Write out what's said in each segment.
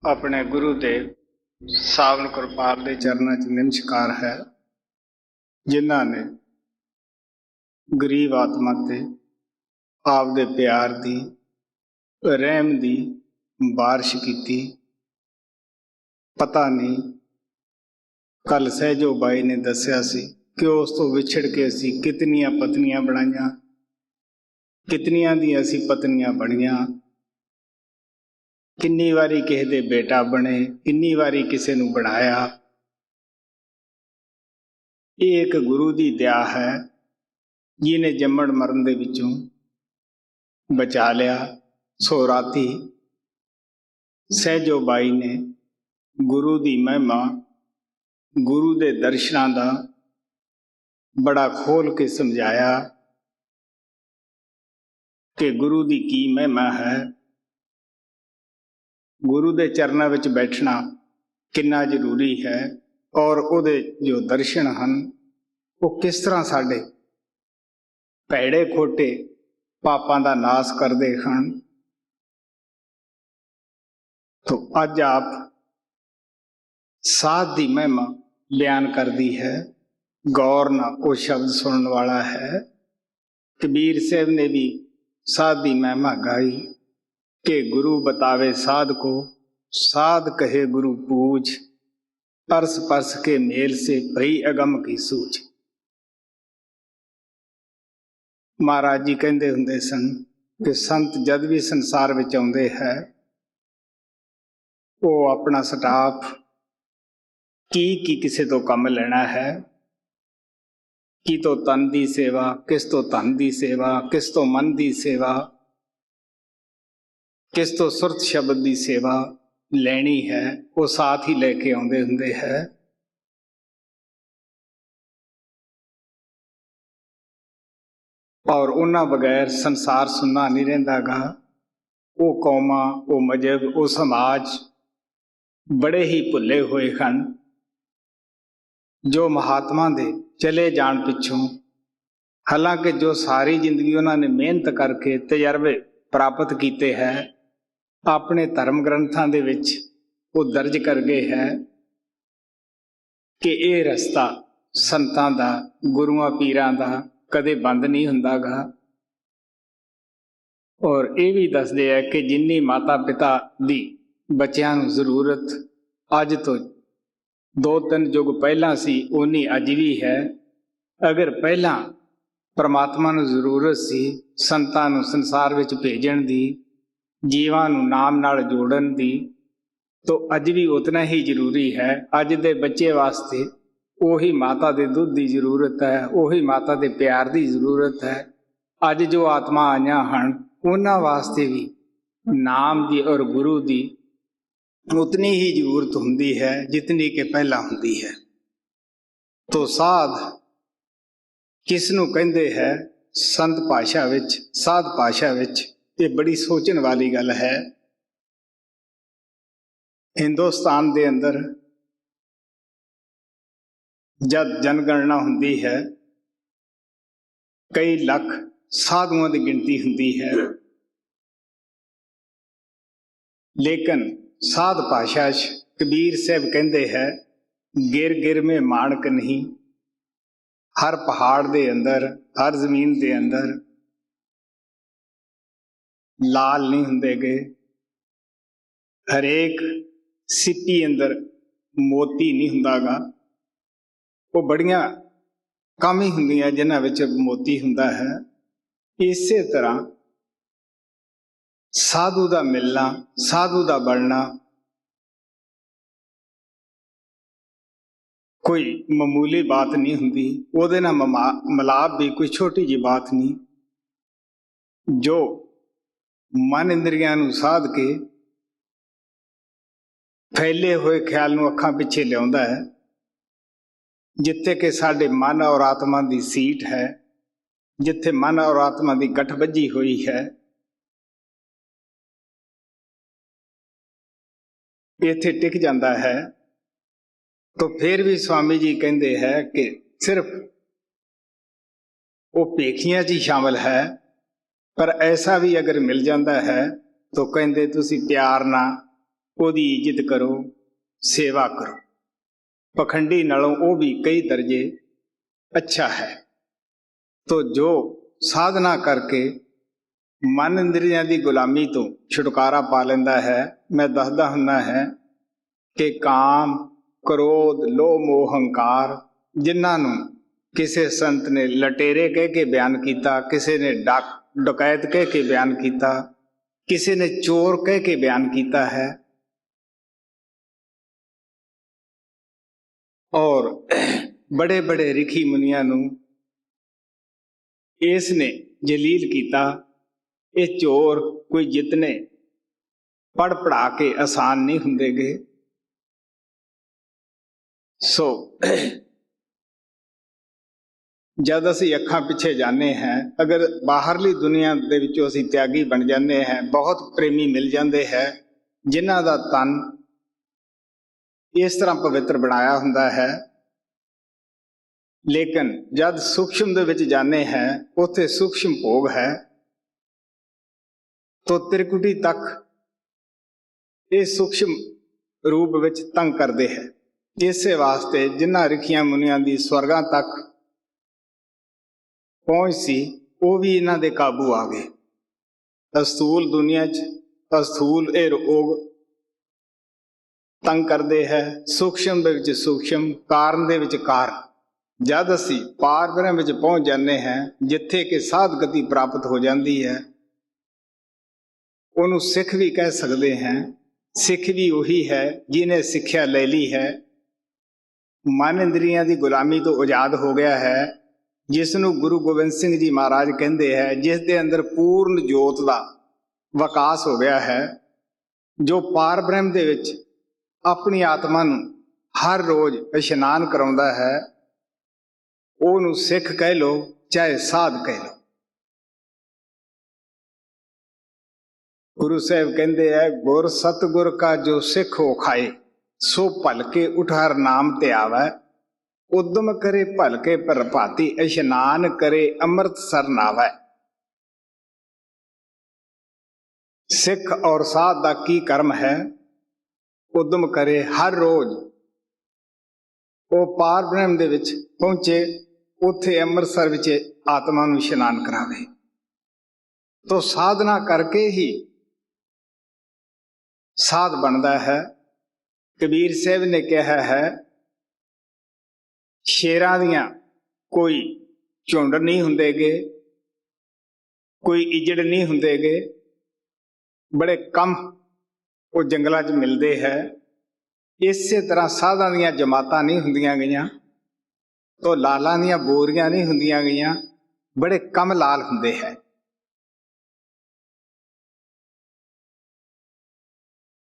अपने गुरुदेव सावन कृपाल के चरणों च नमस्कार है, जिन्होंने गरीब आत्मा ते आपदे प्यार दी रहम दी बारिश की। पता नहीं कल सहजो बाई ने दसिया सी कि उस तो विछड़ के असी कितनियां पत्नियां बनाईयां, कितनियां दी असी पत्नियां बनियां, किन्नी वारी किसी दे बेटा बने, किन्नी वारी किसी नूं बनाया। ये एक गुरु की दया है जिन्हें जम्मण मरण दे विचों बचा लिया। सो राती सहजो बाई ने गुरु की महिमा, गुरु के दर्शनां दा बड़ा खोल के समझाया कि गुरु की की महिमा है, गुरु के चरणों में बैठना कितना जरूरी है और उहदे जो दर्शन हैं वो किस तरह साडे भैड़े खोटे पापां दा नाश करते हैं। तो अज आप साध की महिमा बयान कर दी है। गौर ना वो शब्द सुनने वाला है। कबीर साहब ने भी साध की महिमा गाई कि गुरु बतावे साध को, साध कहे गुरु पूज, परस परस के मेल से भई अगम की सूझ। महाराज जी कहते हुंदे सन कि संत जद भी संसार विच आउंदे है वो अपना स्टाफ की किसी तो कम लेना है, की तो तन की सेवा, किस तो धन की सेवा, किस तो मन की सेवा, किस तो सुरत शब्द की सेवा लेनी है, वो साथ ही लेके आउंदे हुंदे है। और उन्हां बगैर संसार सुनना नहीं रहिंदा गा। वो कौमां, वो मजहब, वो समाज बड़े ही भुले हुए हैं जो महात्मा दे चले जान पिछों, हालांकि जो सारी जिंदगी उन्होंने मेहनत करके तजर्बे प्राप्त किए हैं, अपने धर्म ग्रंथां दे विच वो दर्ज कर गए है कि ये रस्ता संतां दा, गुरुआं पीरां दा कदे बंद नहीं हुंदा गा। और ये भी दसदे है कि जिन्नी माता पिता दी बच्चों नूं जरूरत अज तो 2-3 युग पहला सी उन्नी अज भी है। अगर पहला परमात्मा नूं जरूरत सी संतां नूं संसार विच भेजण दी, जीवां नूं नाम नाल जोड़न दी, तो अज भी उतना ही जरूरी है। अज दे बच्चे वास्ते उही माता दे दुध की जरूरत है, उही माता दे प्यार की जरूरत है। अज जो आत्मा आईयां हन उन्हां वास्ते भी नाम दी और गुरु दी उतनी ही जरूरत हुंदी है जितनी के पहला हुंदी है। तो साध किसनूं कहंदे है संत भाषा विच, साध भाषा विच ये बड़ी सोचण वाली गल है। हिंदुस्तान दे अंदर जब जनगणना हुंदी है कई लख साधुओं की गिनती हुंदी है, लेकिन साध भाषा कबीर साहब कहते हैं गिर गिर में माणक नहीं, हर पहाड़ दे अंदर, हर जमीन दे अंदर लाल नहीं हुंदे गए, हरेक सिप्पी अंदर मोती नहीं हुंदा गा। वो बड़ियां कम ही हुंदियां जिन्हां विच मोती हुंदा है। इसे तरह साधु का मिलना, साधु का बनना कोई मामूली बात नहीं हुंदी, उहदे नाल मिलाप भी कोई छोटी जी बात नहीं। जो मन इंद्रियां नूं साध के फैले हुए ख्याल नूं अखां पिछे लियाउंदा है, जिथे कि साडे मन और आत्मा की सीट है, जिथे मन और आत्मा की गठ बजी हुई है, इत्थे टिक जाता है। तो फिर भी स्वामी जी कहते हैं कि सिर्फ वो पेखियां जी शामिल है, पर ऐसा भी अगर मिल जाता है तो कहते तुसी प्यार ना ਉਹਦੀ ਇੱਜ਼ਤ ਕਰੋ, सेवा करो। पखंडी नालों वो भी कई दर्जे अच्छा है। तो जो साधना करके मन इंद्रियां की गुलामी तो छुटकारा पा लेंदा है, मैं दसदा हुंदा है कि काम, क्रोध, लोभ, मोह, हंकार जिन्हां नूं किसी संत ने लटेरे कह के बयान किया, किसी ने डकैत कह के बयान किया, किसी ने चोर कह के बयान किया है, और बड़े बड़े रिखी मुनिया नूं इसने जलील किया। ये चोर कोई जितने पढ़ पढ़ा के आसान नहीं हुंदे गे। सो जद असी अखां पिछे जाने हैं, अगर बाहरली दुनिया दे विचों असी त्यागी बन जाते हैं, बहुत प्रेमी मिल जाते हैं जिन्हां दा तन इस तरह पवित्र बनाया हुंदा है, लेकिन जब सूक्ष्म दे विच जाने हैं उत्थे सूक्ष्म भोग है, तो त्रिकुटी तक इस सूक्ष्म रूप विच तंग करते हैं। इस वास्ते जिन्हां रिखियां मुनियां दी स्वर्गां तक पहुंच सी, वो भी इन्हां दे काबू आ गए। अस्थूल दुनिया च अस्थूल ये रोग तंग करते हैं, सूक्ष्म दे विच सूक्ष्म, कारण दे विच कारण। जद असी पार ब्रह्म विच पहुंच जाते हैं, जिथे कि साध गति प्राप्त हो जाती है, उन्होंने सिख भी कह सकते हैं। सिख भी वही है जिन्हें सिक्ख्या ले ली है, मन इंद्रियां की गुलामी तो आजाद हो गया है, जिसनों गुरु गोबिंद सिंह जी महाराज कहते हैं, जिस दे अंदर पूर्ण जोत का विकास हो गया है, जो पार ब्रह्म दे विच अपनी आत्मा नूं हर रोज इशनान कराउंदा है, ਉਹਨੂੰ सिख कह लो चाहे साध कह लो। गुरु साहब कहते हैं, गुर सतगुर का जो सिख हो खाए, सो भलके उठार नाम ते आवे, उद्यम करे भलके प्रभाती, इशनान करे अमृत सर नावे। सिख और साध का की कर्म है? उद्यम करे हर रोज वो पार ब्रह्म दे विच पहुंचे, उत्थे अमृतसर विच आत्मा नूं इशनान करावे। तो साधना करके ही साध बनता है। कबीर साहब ने कहा है, शेरां दियां कोई झुंड नहीं हुंदे गे, कोई इजड़ नहीं हुंदे गे, बड़े कम वो जंगलों च मिलते हैं। इसे तरह साधां दियां जमातां नहीं हुंदियां गईयां, तो लालां दियां बोरियां नहीं हुंदियां गईयां, बड़े कम लाल हुंदे हैं।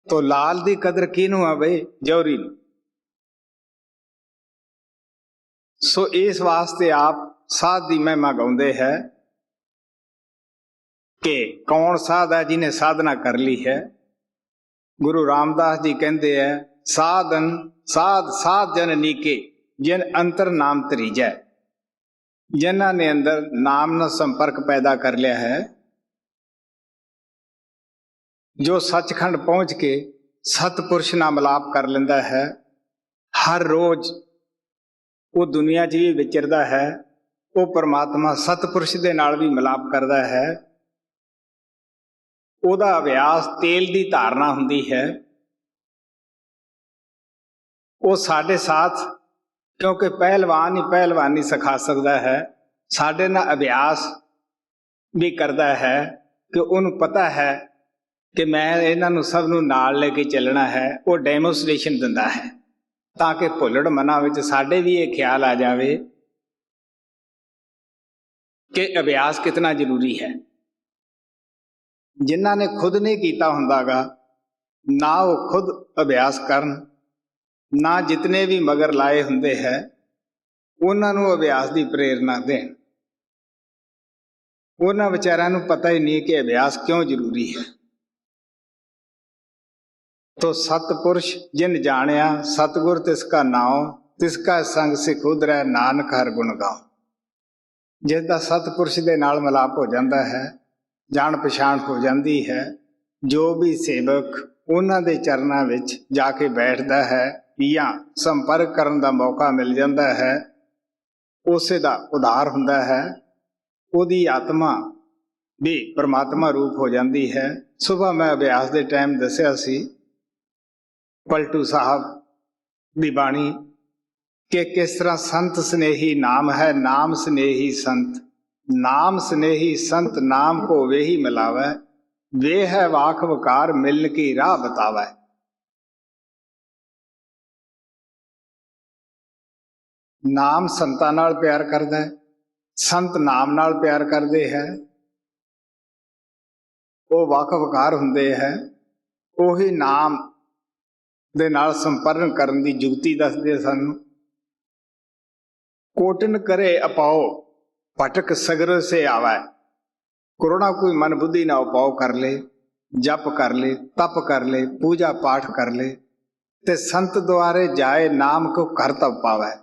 तो लाल दी कदर किनू आ बई? जौहरी। सो इस वास्ते आप साध दी महिमा गाउंदे है कि कौन साध है जिन्हें साधना कर ली है। गुरु रामदास जी कहते हैं, साधन साध साध जन नीके, जिन अंतर नाम तरीजै। जिन्हां ने अंदर नाम न संपर्क पैदा कर लिया है, जो सचखंड पहुंच के सतपुरुष नाल मिलाप कर लेंदा है, हर रोज वो दुनिया च भी विचरदा है, वो परमात्मा सतपुरुष दे नाल भी मिलाप करदा है। ਉਹਦਾ ਅਭਿਆਸ ਤੇਲ ਦੀ ਧਾਰਨਾ ਹੁੰਦੀ ਹੈ। ਉਹ ਸਾਡੇ ਸਾਥ, ਕਿਉਂਕਿ ਪਹਿਲਵਾਨ ਹੀ ਪਹਿਲਵਾਨੀ ਸਿਖਾ ਸਕਦਾ ਹੈ, ਸਾਡੇ ਨਾਲ ਅਭਿਆਸ ਵੀ ਕਰਦਾ ਹੈ ਕਿ ਉਹਨੂੰ ਪਤਾ ਹੈ ਕਿ ਮੈਂ ਇਹਨਾਂ ਨੂੰ ਸਭ ਨੂੰ ਨਾਲ ਲੈ ਕੇ ਚੱਲਣਾ ਹੈ। ਉਹ ਡੈਮੋਸਟ੍ਰੇਸ਼ਨ ਦਿੰਦਾ ਹੈ ਤਾਂ ਕਿ ਭੁੱਲੜ ਮਨਾਂ ਵਿੱਚ ਸਾਡੇ ਵੀ ਇਹ ਖਿਆਲ ਆ ਜਾਵੇ ਕਿ ਅਭਿਆਸ ਕਿਤਨਾ ਜ਼ਰੂਰੀ ਹੈ। जिन्हां ने खुद नहीं कीता हुंदागा, ना वो खुद अभ्यास करन, ना जितने भी मगर लाए हुंदे है उन्हां नूं अभ्यास की प्रेरणा देण। उन्हां विचारां नूं पता ही नहीं कि अभ्यास क्यों जरूरी है। तो सतपुरुष जिन जानिया, सतगुर तिसका नाम, तिसका संग सिख उधरै, नानक हर गुण गाओ। जिसदा सतपुरुष दे नाल मिलाप हो जाता है, जान पछाण हो जाती है, जो भी सेवक ਉਹਨਾਂ ਦੇ ਚਰਨਾਂ ਵਿੱਚ ਜਾ ਕੇ ਬੈਠਦਾ ਹੈ ਜਾਂ ਸੰਪਰਕ ਕਰਨ ਦਾ ਮੌਕਾ ਮਿਲ ਜਾਂਦਾ ਹੈ, ਉਸੇ ਦਾ ਉਧਾਰ ਹੁੰਦਾ ਹੈ, ਉਹਦੀ ਆਤਮਾ ਵੀ ਪਰਮਾਤਮਾ ਰੂਪ ਹੋ ਜਾਂਦੀ ਹੈ। ਸੁਬਹ ਮੈਂ ਅਭਿਆਸ ਦੇ ਟਾਈਮ ਦੱਸਿਆ ਸੀ ਪਲਟੂ ਸਾਹਿਬ ਦੀ ਬਾਣੀ ਕਿ ਕਿਸ ਤਰ੍ਹਾਂ ਸੰਤ ਸਨੇਹੀ ਨਾਮ ਹੈ, ਨਾਮ ਸਨੇਹੀ ਸੰਤ, ਨਾਮ ਸਨੇਹੀ ਸੰਤ ਨਾਮ ਕੋ ਵੇਹੀ ਮਿਲਾਵੈ, ਵੇ ਹੈ ਵਾਕ ਵਕਾਰ ਮਿਲ ਕੀ ਰਾਹ ਬਤਾਵੈ। ਨਾਮ ਸੰਤਾਂ ਨਾਲ ਪਿਆਰ ਕਰਦਾ ਹੈ, ਸੰਤ ਨਾਮ ਨਾਲ ਪਿਆਰ ਕਰਦੇ ਹੈ, ਉਹ ਵਾਕ ਵਕਾਰ ਹੁੰਦੇ ਹੈ। ਉਹੀ ਨਾਮ ਦੇ ਨਾਲ ਸੰਪਰਕ ਕਰਨ ਦੀ ਜੁਗਤੀ ਦੱਸਦੇ ਸਾਨੂੰ। ਕੋਟਨ ਕਰੇ ਅਪਾਓ ਭਟਕ ਸਗਰ ਸੇ ਆਵੈ, ਕਰੋਨਾ ਕੋਈ ਮਨ ਬੁੱਧੀ ਨਾ ਉਪਾਓ ਕਰ ਲੈ, ਜਪ ਕਰ ਲੈ, ਤਪ ਕਰ ਲੈ, ਪੂਜਾ ਪਾਠ ਕਰ ਲੈ, ਤੇ ਸੰਤ ਦੁਆਰੇ ਜਾਏ ਨਾਮ ਕੋ ਘਰ ਤਪ ਪਾਵੈ।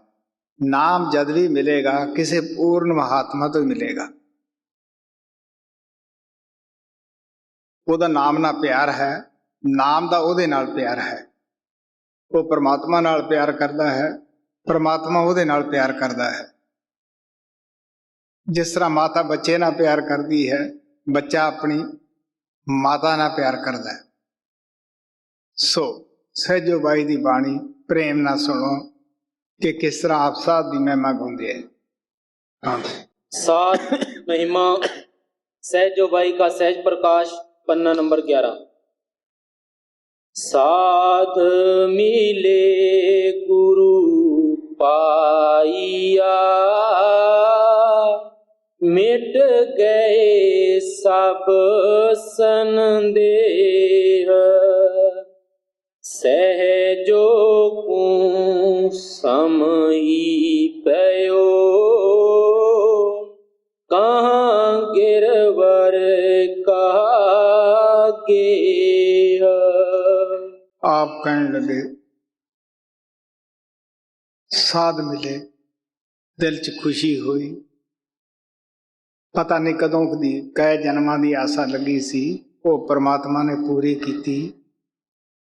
ਨਾਮ ਜਦ ਵੀ ਮਿਲੇਗਾ ਕਿਸੇ ਪੂਰਨ ਮਹਾਤਮਾ ਤੋਂ ਹੀ ਮਿਲੇਗਾ। ਉਹਦਾ ਨਾਮ ਨਾਲ ਪਿਆਰ ਹੈ, ਨਾਮ ਦਾ ਉਹਦੇ ਨਾਲ ਪਿਆਰ ਹੈ। ਉਹ ਪਰਮਾਤਮਾ ਨਾਲ ਪਿਆਰ ਕਰਦਾ ਹੈ, ਪਰਮਾਤਮਾ ਉਹਦੇ ਨਾਲ ਪਿਆਰ ਕਰਦਾ ਹੈ। ਜਿਸ ਤਰ੍ਹਾਂ ਮਾਤਾ ਬੱਚੇ ਨਾਲ ਪਿਆਰ ਕਰਦੀ ਹੈ, ਬੱਚਾ ਆਪਣੀ ਮਾਤਾ ਨਾਲ ਪਿਆਰ ਕਰਦਾ ਹੈ। ਸੋ ਸਹਿਜੋ ਬਾਈ ਦੀ ਬਾਣੀ ਪ੍ਰੇਮ ਨਾਲ ਸੁਣੋ ਕਿ ਕਿਸ ਤਰ੍ਹਾਂ ਆਪ ਸਾਹਿਬ ਦੀ ਮਹਿਮਾ ਗਾਉਂਦੇ ਹੈ। सात महिमा सहजो बाई का सहज प्रकाश पन्ना नंबर 11। साध मिले गुरु पाइया, मिट गए सब संदेह, सहजो को समई पयो, कहाँ गिरवर कहा गेह। आप कहने लगे साध मिले, दिल च खुशी हुई। पता नहीं कदों दी कई जन्मां दी आसा लगी सी, वो परमात्मा ने पूरी की।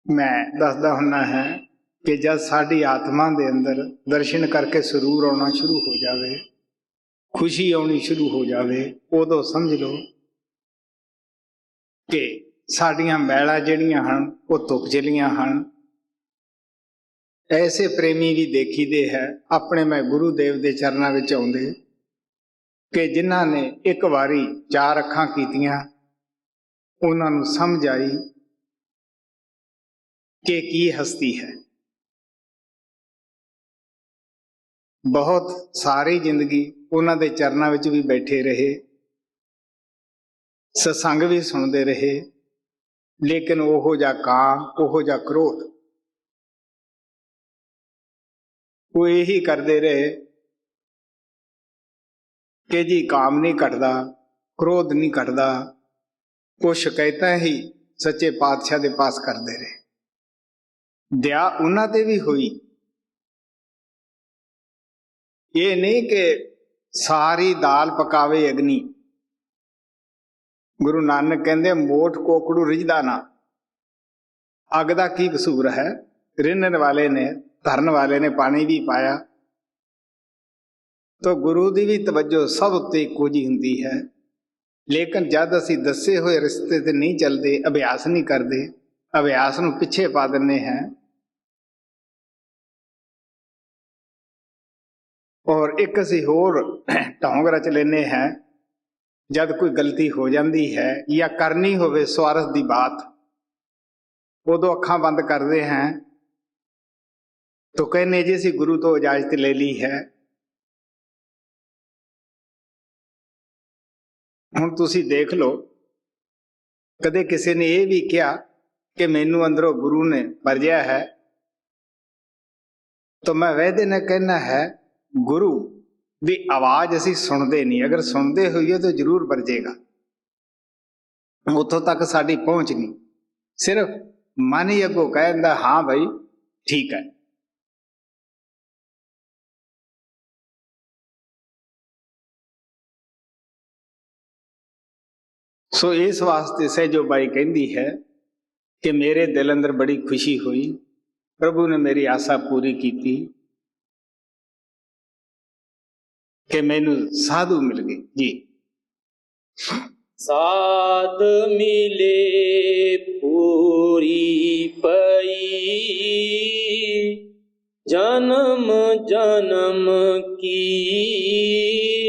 मैं दसदा हुन्ना है कि जब साडी आत्मा दे अंदर दर्शन करके सुरूर आना शुरू हो जावे, खुशी आनी शुरू हो जावे, उदों समझ लो कि साडियां मैलां जिहड़ियां हन वो धुप चलियां हन। ऐसे प्रेमी भी देखीदे है अपने मैं गुरुदेव दे चरनां विच आउंदे कि जिन्हां ने एक वारी चार अखां कीतियां, उन्हां नूं समझ आई कि की हस्ती है। बहुत सारी जिंदगी उन्हां दे चरनां विच भी बैठे रहे, सत्संग भी सुनते रहे, लेकिन ओहो जा काम, ओहो जा क्रोध, वो यही करते रहे कि जी काम नहीं घटदा, क्रोध नहीं घटदा। वो शिकायतां ही सच्चे पातशाह दे पास करते रहे। दया उन्हां ते भी हुई, ये नहीं कि सारी दाल पकावे अग्नि। गुरु नानक कहते मोठ कोकड़ू रिझदा ना, अग दा की कसूर है। रिन्हण वाले ने, धरन वाले ने पानी भी पाया। तो गुरु की भी तवज्जो सब उत्ते इक्को जी हुंदी है, लेकिन जद असीं दसे हुए रिश्ते ते नहीं चलते, अभ्यास नहीं करते, अभ्यास नूं पिछे पा दिंदे हैं और एक असीं होर ढोंग रच लेने हैं। जब कोई गलती हो जाती है या करनी होवे स्वार्थ की बात, उदों अखां बंद करते हैं तो कहने जी असीं गुरु तो इजाजत ले ली है। हुण तुसीं देख लो, कदे किसी ने यह भी कहा कि मैनू अंदरों गुरु ने वरजिया है, तो मैं वैदे ने कहना है गुरु की आवाज असीं सुनते नहीं, अगर सुनते होइए तो जरूर वरजेगा। उतों तक साडी पहुंच नहीं, सिर्फ मन ही अगों कह दिंदा हाँ भाई ठीक है। सो इस वास्ते सहजो बाई कहती है कि मेरे दिल अंदर बड़ी खुशी हुई। प्रभु ने मेरी आशा पूरी की थी कि मैनू साधु मिल गए जी। साध मिले पूरी पई, जन्म जन्म की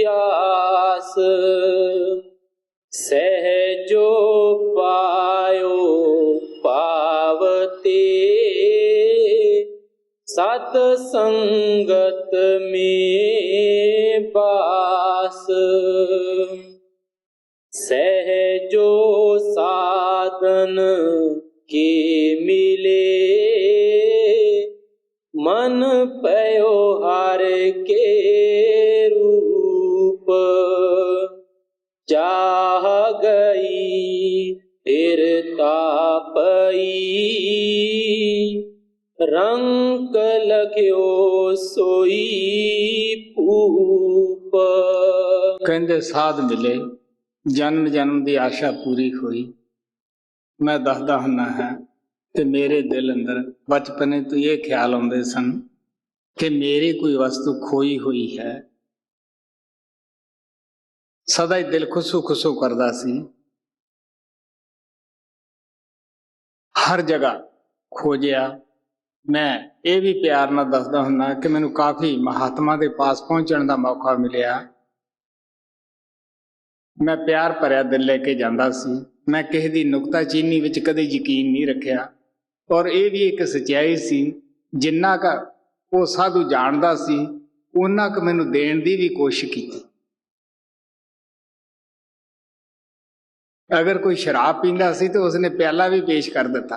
आस, सहजो पायो पावते, सत संगत में बास, सहजो साधन के मिले, मन पयो हर के रूप, चाह गई तीरता पई, रंग लग्यो सोई पूप। कहंदे साध मिले, जन्म जन्म की आशा पूरी हुई। मैं दसदा हुन्ना है कि मेरे दिल अंदर बचपने तो ये ख्याल आउंदे सन कि मेरी कोई वस्तु खोई हुई है। सदा ही दिल खुसू खुसू करदा सी, हर जगह खोजिया। मैं ये भी प्यार नाल दसदा हुन्ना कि मैनू काफी महात्मा के पास पहुंचण का मौका मिलिया। मैं प्यार भरिया दिल लेके जांदा सी। मैं किसी दी नुकताचीनी विच कदे यकीन नहीं रखिया। और ये भी एक सच्चाई सी, जिन्ना का वो साधु जानदा सी उन्ना क मैनू देण दी भी कोशिश की। अगर कोई शराब पींदा सी तो उसने प्याला भी पेश कर दिता,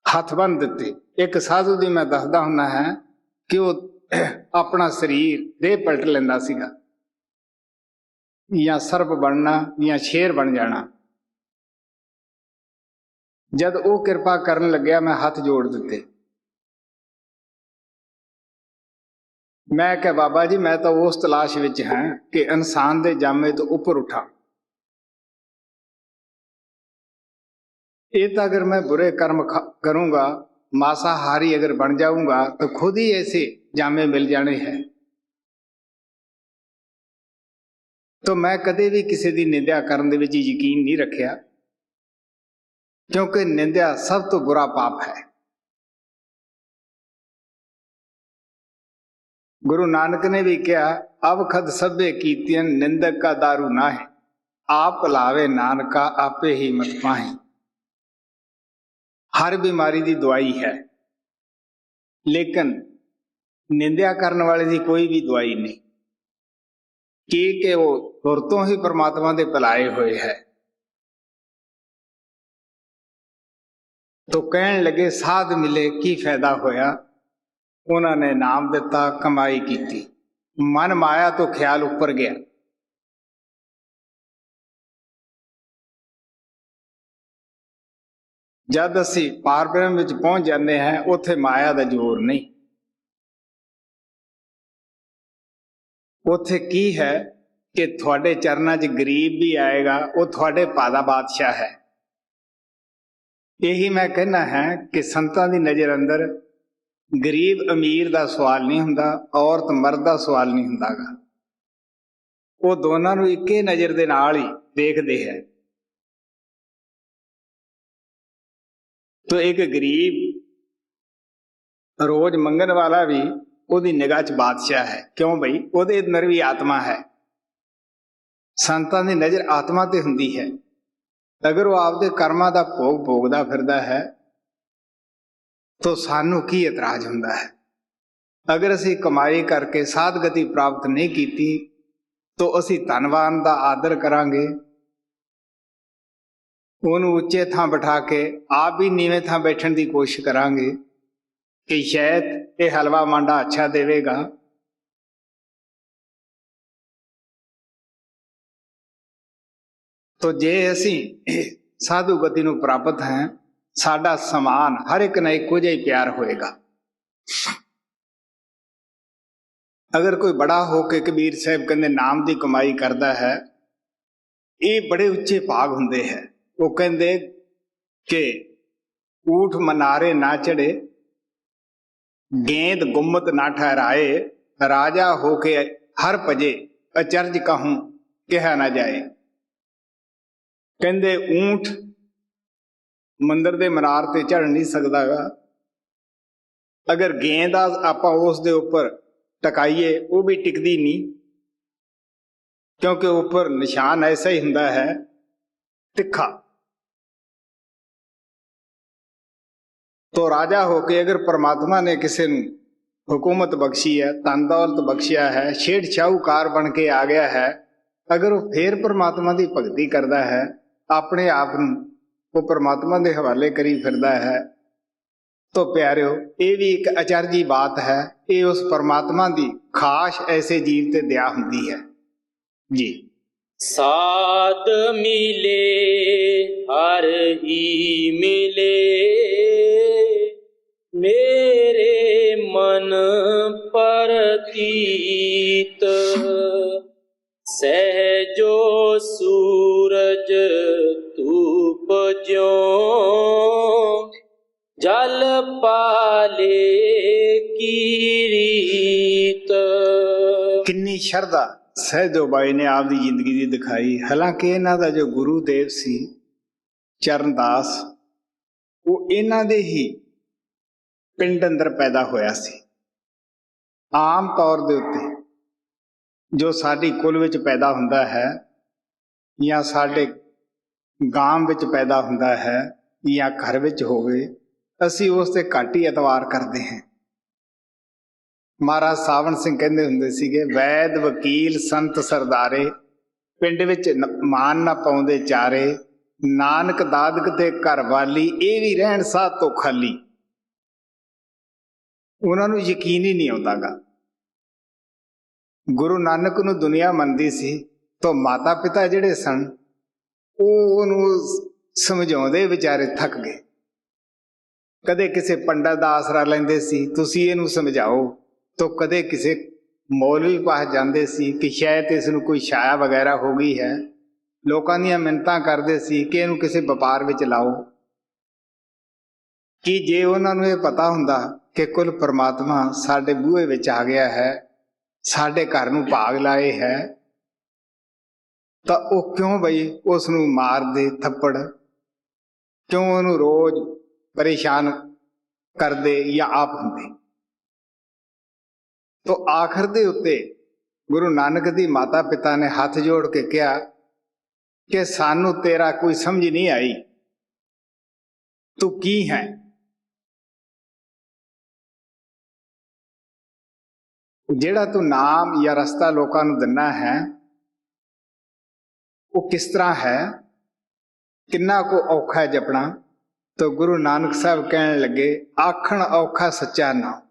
हथ बन दिते। एक साधु दी मैं दसदा हुन्ना है कि वो अपना शरीर देह पलट लेंदा सीगा, या सर्प बनना या शेर बन जाना। जद वो कृपा करन लग्या मैं हाथ जोड़ दिते। मैं कहा बाबा जी मैं तो उस तलाश विच हां कि इंसान दे जामे तो ऊपर उठा। ये तो अगर मैं बुरे कर्म करूंगा, मांसाहारी अगर बन जाऊंगा तो खुद ही ऐसे जामे मिल जाने हैं। तो मैं कदे भी किसी की निंदा करने दे विच यकीन नहीं रखिया, क्योंकि निंदा सब तो बुरा पाप है। गुरु नानक ने भी कहा, अब खद सभे कीतियन निंदक का दारू ना है, आप लावे नानका आपे ही मत पाए। हर बीमारी की दवाई है, लेकिन निंदा करने वाले की कोई भी दवाई नहीं, कि वो तुरतों ही परमात्मा दे भुलाए हुए है। तो कहन लगे साध मिले की फायदा होया, उन्होंने नाम दिता, कमाई की, मन माया तो ख्याल ऊपर गया। जद असी पार ब्रह्म विच पहुंच जाते हैं उत्थे माया का जोर नहीं। उत्थे की है कि थोड़े चरणों च गरीब भी आएगा, वो थोड़े भादा बादशाह है। यही मैं कहना है कि संतां दी नजर अंदर गरीब अमीर का सवाल नहीं हुंदा, औरत मर्द का सवाल नहीं हुंदागा। वो दोनों नूं इक्के नज़र दे नाल ही देखते हैं। तो एक गरीब रोज मंगन वाला भी ओदी निगाह च बादशाह है। क्यों भाई, ओदे अंदर भी आत्मा है। संतां दी नज़र आत्मा ते हुंदी है। अगर वो आपदे कर्मां दा भोग भोगदा फिरदा है तो सानू की इतराज हुंदा है। अगर असी कमाई करके साधगति प्राप्त नहीं की तो असी धनवान का आदर करांगे, उन्होंने उच्चे थां बिठा के आप भी नीवें थां बैठण की कोशिश करांगे कि शायद ये हलवा मांडा अच्छा देवेगा। तो जे असी साधु गति नूं प्राप्त हैं, साडा समान हर एक ने इक्को जिहा ही प्यार होएगा। अगर कोई बड़ा होके कबीर साहब कहते नाम की कमाई करता है, ये बड़े उच्चे भाग हुंदे हैं। वो कहते कि ऊठ मनारे ना चढ़े, गेंद गुम्मत ना ठहराए, राजा होके हर भजे, अचरज कहूं कहा ना जाए। कहते ऊंट मंदिर दे मनार ते चढ़ नहीं सकता गा, अगर गेंद आपां उस दे उपर टकाइए वो भी टिकदी नहीं, क्योंकि ऊपर निशान ऐसा ही हुंदा है तिखा। तो राजा होके अगर परमात्मा ने किसी नूं हुकूमत बख्शी है, धन दौलत बख्शिया है, छेड़ शाहूकार बन के आ गया है, अगर वो फिर परमात्मा की भगती करता है, अपने आप वो परमात्मा के हवाले करी फिरदा है, तो प्यारिओ ये भी एक अचरजी बात है। ये उस परमात्मा की खास ऐसे जीव ते दया हुंदी है जी। साध मिले हर ही मिले, मेरे मन परतीत, सहजो सूरज धूप ज्यों, जल पाले की रीत। किन्नी शरदा सहजो बाई ने आपकी जिंदगी दी दिखाई। हालांकि इन्हां दा जो गुरुदेव सी चरणदास, वो इन्हां दे ही पिंड अंदर पैदा होया सी। आम तौर दे उत्ते जो साडी कुल विच पैदा हुंदा है, या साडे गांव विच पैदा हुंदा है, या घर विच होवे, असीं उस ते घट ही एतवार करते हैं। महाराज सावन सिंह कहंदे हुंदे सीगे, वैद वकील संत सरदारे, पिंड विच मान ना पाउंदे चारे, नानक दादक ते घर वाली, ये भी रहण साह तो खाली। उन्हां नूं यकीन ही नहीं आउंदा गा। गुरु नानक नूं दुनिया मनदी सी, तो माता पिता जिहड़े सन उहनूं समझाउंदे विचारे थक गए। कदे किसी पंडित दा आसरा लैंदे सी, तुसीं इहनूं समझाओ, तो कदे किसी मौलवी पास जांदे सी कि शायद इसनूं कोई छाया वगैरह हो गई है। लोकां दीयां मिन्नतां करदे सी कि इहनूं किसी व्यापार विच लाओ। कि जे उन्हां नूं इह पता हुंदा कि कुल परमात्मा साडे बूहे विच आ गया है, साडे घर नूं भाग लाए है, तां ओह क्यों बई उसनूं मारदे थप्पड़, क्यों उहनूं रोज परेशान करदे या आप हुंदे। तो आखिर दे उत्ते गुरु नानक दी माता पिता ने हाथ जोड़ के कहा कि सानू तेरा कोई समझ नहीं आई, तू की है। जेड़ा तू नाम या रस्ता लोकां नूं दिना है, वो किस तरह है, किन्ना को औखा है जपना। तो गुरु नानक साहब कहने लगे, आखण औखा सच्चा नाम,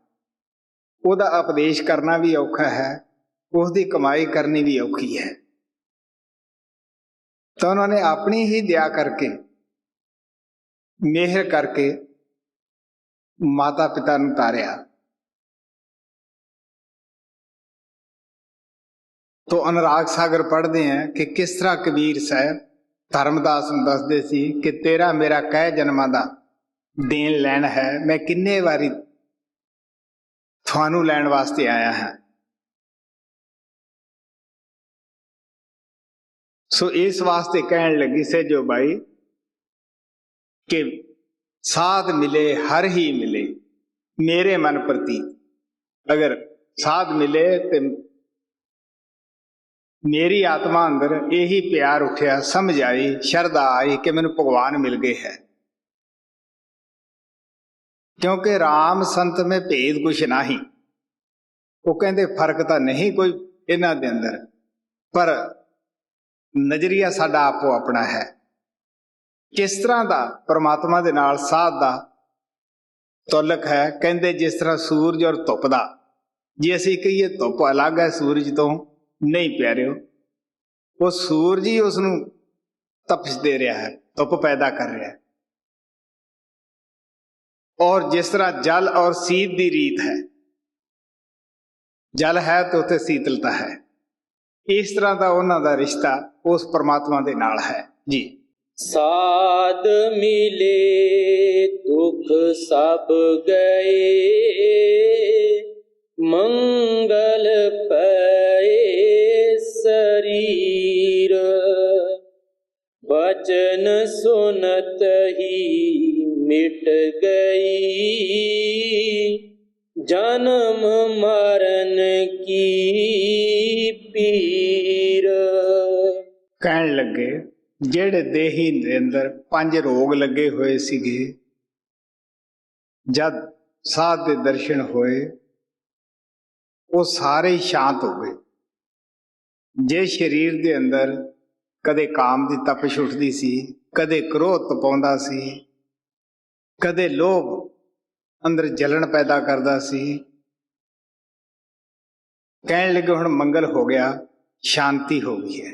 ਉਹਦਾ उपदेश करना भी औखा है, उसकी कमाई करनी भी औखी है। तो उन्होंने अपनी ही दया करके, मेहर करके माता पिता नूं तारिया। तो अनुराग सागर पढ़ते हैं कि किस तरह कबीर साहब धर्मदास नूं दसदे सी कि तेरा मेरा कई जन्मां दा देन लैन है, मैं किन्ने वारी थानू लैण वास्ते आया है। सो इस वास्ते कहन लगी सहजो बाई कि साध मिले हर ही मिले, मेरे मन प्रति। अगर साध मिले तो मेरी आत्मा अंदर यही प्यार उठिया, समझ आई, शरदा आई कि मैनू भगवान मिल गए है। क्योंकि राम संत में भेद कुछ नहीं, वो कहते फर्क तो नहीं कोई इन्हां दे अंदर, पर नजरिया साडा आपो अपना है। किस तरह का परमात्मा दे नाल साध दा तुलक है, कहते जिस तरह सूरज और धुप दा, जे असीं कहीए धुप अलग है सूरज तो, नहीं प्यारिओ, वो सूरज ही उसनूं तपश दे रहा है, धुप पैदा कर रहा है। और जिस तरह जल और शीत की रीत है, जल है तो उत्ते शीतलता है, इस तरह का उन्हां दा रिश्ता उस परमात्मा दे नाल है जी। साध मिले दुख सब गए, मंगल पए शरीर। वचन सुनत ही मिट गई, जन्म मरण की पीर। ਕਹਿਣ ਲੱਗੇ ਜਿਹੜੇ ਦੇਹੀ ਦੇ ਅੰਦਰ 5 ਰੋਗ ਲੱਗੇ ਹੋਏ ਸੀਗੇ, ਜਦ ਸਾਧ ਦੇ ਦਰਸ਼ਨ ਹੋਏ ਉਹ ਸਾਰੇ ਹੀ ਸ਼ਾਂਤ ਹੋ ਗਏ। ਜੇ ਸਰੀਰ ਦੇ ਅੰਦਰ ਕਦੇ ਕਾਮ ਦੀ ਤਪਸ਼ ਉੱਠਦੀ ਸੀ, ਕਦੇ ਕ੍ਰੋਧ ਤਪਾਉਂਦਾ ਸੀ, ਕਦੇ ਲੋਭ ਅੰਦਰ ਜਲਣ ਪੈਦਾ ਕਰਦਾ ਸੀ, ਕਹਿਣ ਲੱਗੇ ਹੁਣ ਮੰਗਲ ਹੋ ਗਿਆ, ਸ਼ਾਂਤੀ ਹੋ ਗਈ ਹੈ।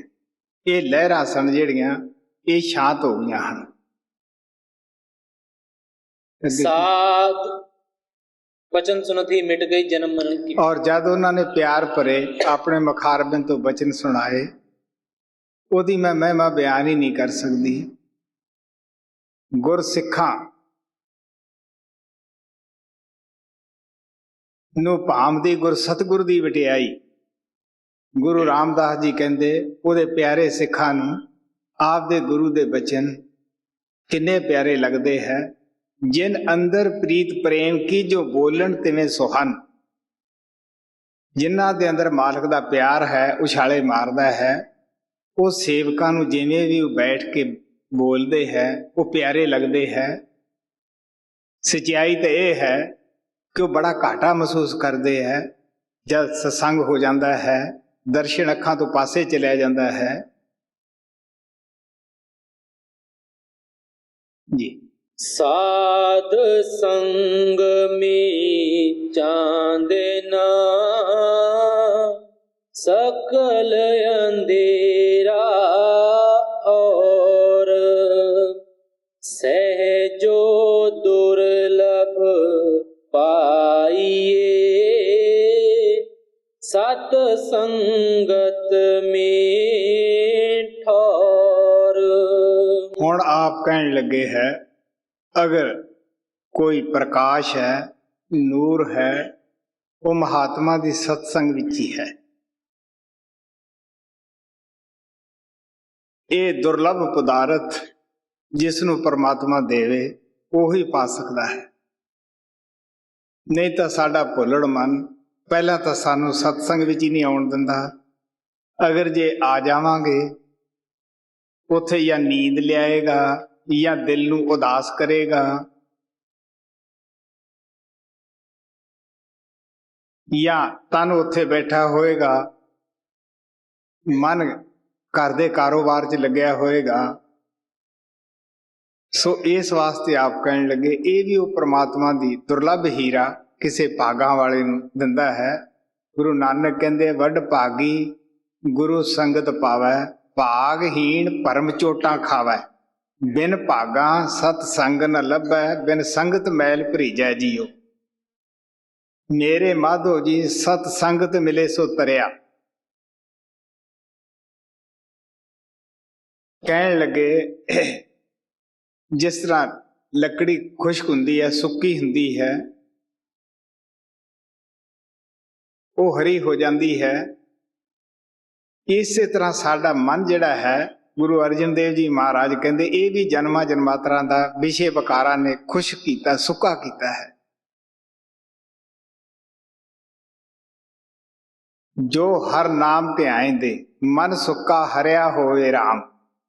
ਇਹ ਲਹਿਰਾਂ ਸਨ ਜਿਹੜੀਆਂ ਇਹ ਸ਼ਾਂਤ ਹੋ ਗਈਆਂ ਹਨ। साध वचन सुनत ही मिट गई, जन्म मरण की। ਔਰ ਜਦ ਉਹਨਾਂ ਨੇ ਪਿਆਰ ਭਰੇ ਆਪਣੇ ਮੁਖਾਰਬਿੰਦ ਤੋਂ ਬਚਨ ਸੁਣਾਏ, ਉਹਦੀ ਮੈਂ ਮਹਿਮਾ ਬਿਆਨ ਹੀ ਨਹੀਂ ਕਰ ਸਕਦੀ। ਗੁਰਸਿੱਖਾਂ ਨੂੰ ਭਾਮਦੀ ਗੁਰ ਸਤਿਗੁਰ ਦੀ ਵਟਿਆਈ। ਗੁਰੂ ਰਾਮਦਾਸ ਜੀ ਕਹਿੰਦੇ ਉਹਦੇ ਪਿਆਰੇ ਸਿੱਖਾਂ ਨੂੰ ਆਪ ਦੇ ਗੁਰੂ ਦੇ ਬਚਨ ਕਿੰਨੇ ਪਿਆਰੇ ਲੱਗਦੇ ਹੈ। ਜਿਨ ਅੰਦਰ ਪ੍ਰੀਤ ਪ੍ਰੇਮ ਕੀ ਜੋ ਬੋਲਣ ਤਿਵੇਂ ਸੁਹਨ। ਜਿਨ੍ਹਾਂ ਦੇ ਅੰਦਰ ਮਾਲਕ ਦਾ ਪਿਆਰ ਹੈ, ਉਛਾਲੇ ਮਾਰਦਾ ਹੈ, ਉਹ ਸੇਵਕਾਂ ਨੂੰ ਜਿਵੇਂ ਵੀ ਉਹ ਬੈਠ ਕੇ ਬੋਲਦੇ ਹੈ ਉਹ ਪਿਆਰੇ ਲੱਗਦੇ ਹੈ। ਸੱਚਾਈ ਤਾਂ ਇਹ ਹੈ ਕਿ ਉਹ ਬੜਾ ਘਾਟਾ ਮਹਿਸੂਸ ਕਰਦੇ ਹੈ ਜਦ ਸਤਸੰਗ ਹੋ ਜਾਂਦਾ ਹੈ, ਦਰਸ਼ਨ ਅੱਖਾਂ ਤੋਂ ਪਾਸੇ ਚਲਿਆ ਜਾਂਦਾ ਹੈ ਜੀ। साध संग में चांदना, सकल अंधेरा और सहजो दुर्लभ पाइए, सत संगत में ठौर। ਹੁਣ ਆਪ ਕਹਿਣ ਲੱਗੇ ਹੈ अगर कोई प्रकाश है, नूर है, वो महात्मा दी सत्संग विच ही है। ये दुर्लभ पदार्थ जिसनों परमात्मा देवे ਉਹੀ पा सकता है। नहीं तो साडा भुलड़ मन पहला तो सानू सत्संग विच ही नहीं आउण दिंदा। अगर जे आ जावांगे उत्थे या नींद लियाएगा या दिल ਨੂੰ ਉਦਾਸ ਕਰੇਗਾ, ਜਾਂ ਤਨ ਉੱਥੇ ਬੈਠਾ ਹੋਏਗਾ, ਮਨ ਘਰ ਦੇ ਕਾਰੋਬਾਰ 'ਚ ਲੱਗਿਆ ਹੋਏਗਾ। ਸੋ ਇਸ ਵਾਸਤੇ ਆਪ ਕਹਿਣ ਲੱਗੇ ਇਹ ਵੀ ਉਹ ਪ੍ਰਮਾਤਮਾ ਦੀ ਦੁਰਲੱਭ ਹੀਰਾ ਕਿਸੇ ਭਾਗਾਂ ਵਾਲੇ ਨੂੰ ਦਿੰਦਾ ਹੈ। ਗੁਰੂ ਨਾਨਕ ਕਹਿੰਦੇ ਵੱਡ ਭਾਗੀ ਗੁਰੂ ਸੰਗਤ ਪਾਵੈ, ਭਾਗਹੀਣ ਭਰਮ ਚੋਟਾਂ ਖਾਵੈ। बिन भागा सत संग न लभै, बिन संगत मैल भरीजै जियो। मेरे माधो जी सत संगत मिले सो तरिया। कहन लगे जिस तरह लकड़ी खुश्क हुंदी है, सुक्की हुंदी है, वो हरी हो जाती है, इसे तरह साडा मन जिहड़ा है गुरु अर्जन देव जी महाराज कहते ये भी जन्मां जन्मांतरां दा विषय विकारां ने खुश कीता, सुक्का कीता है। जो हर नाम ध्यान दे मन सुक्का हरिया होवे राम।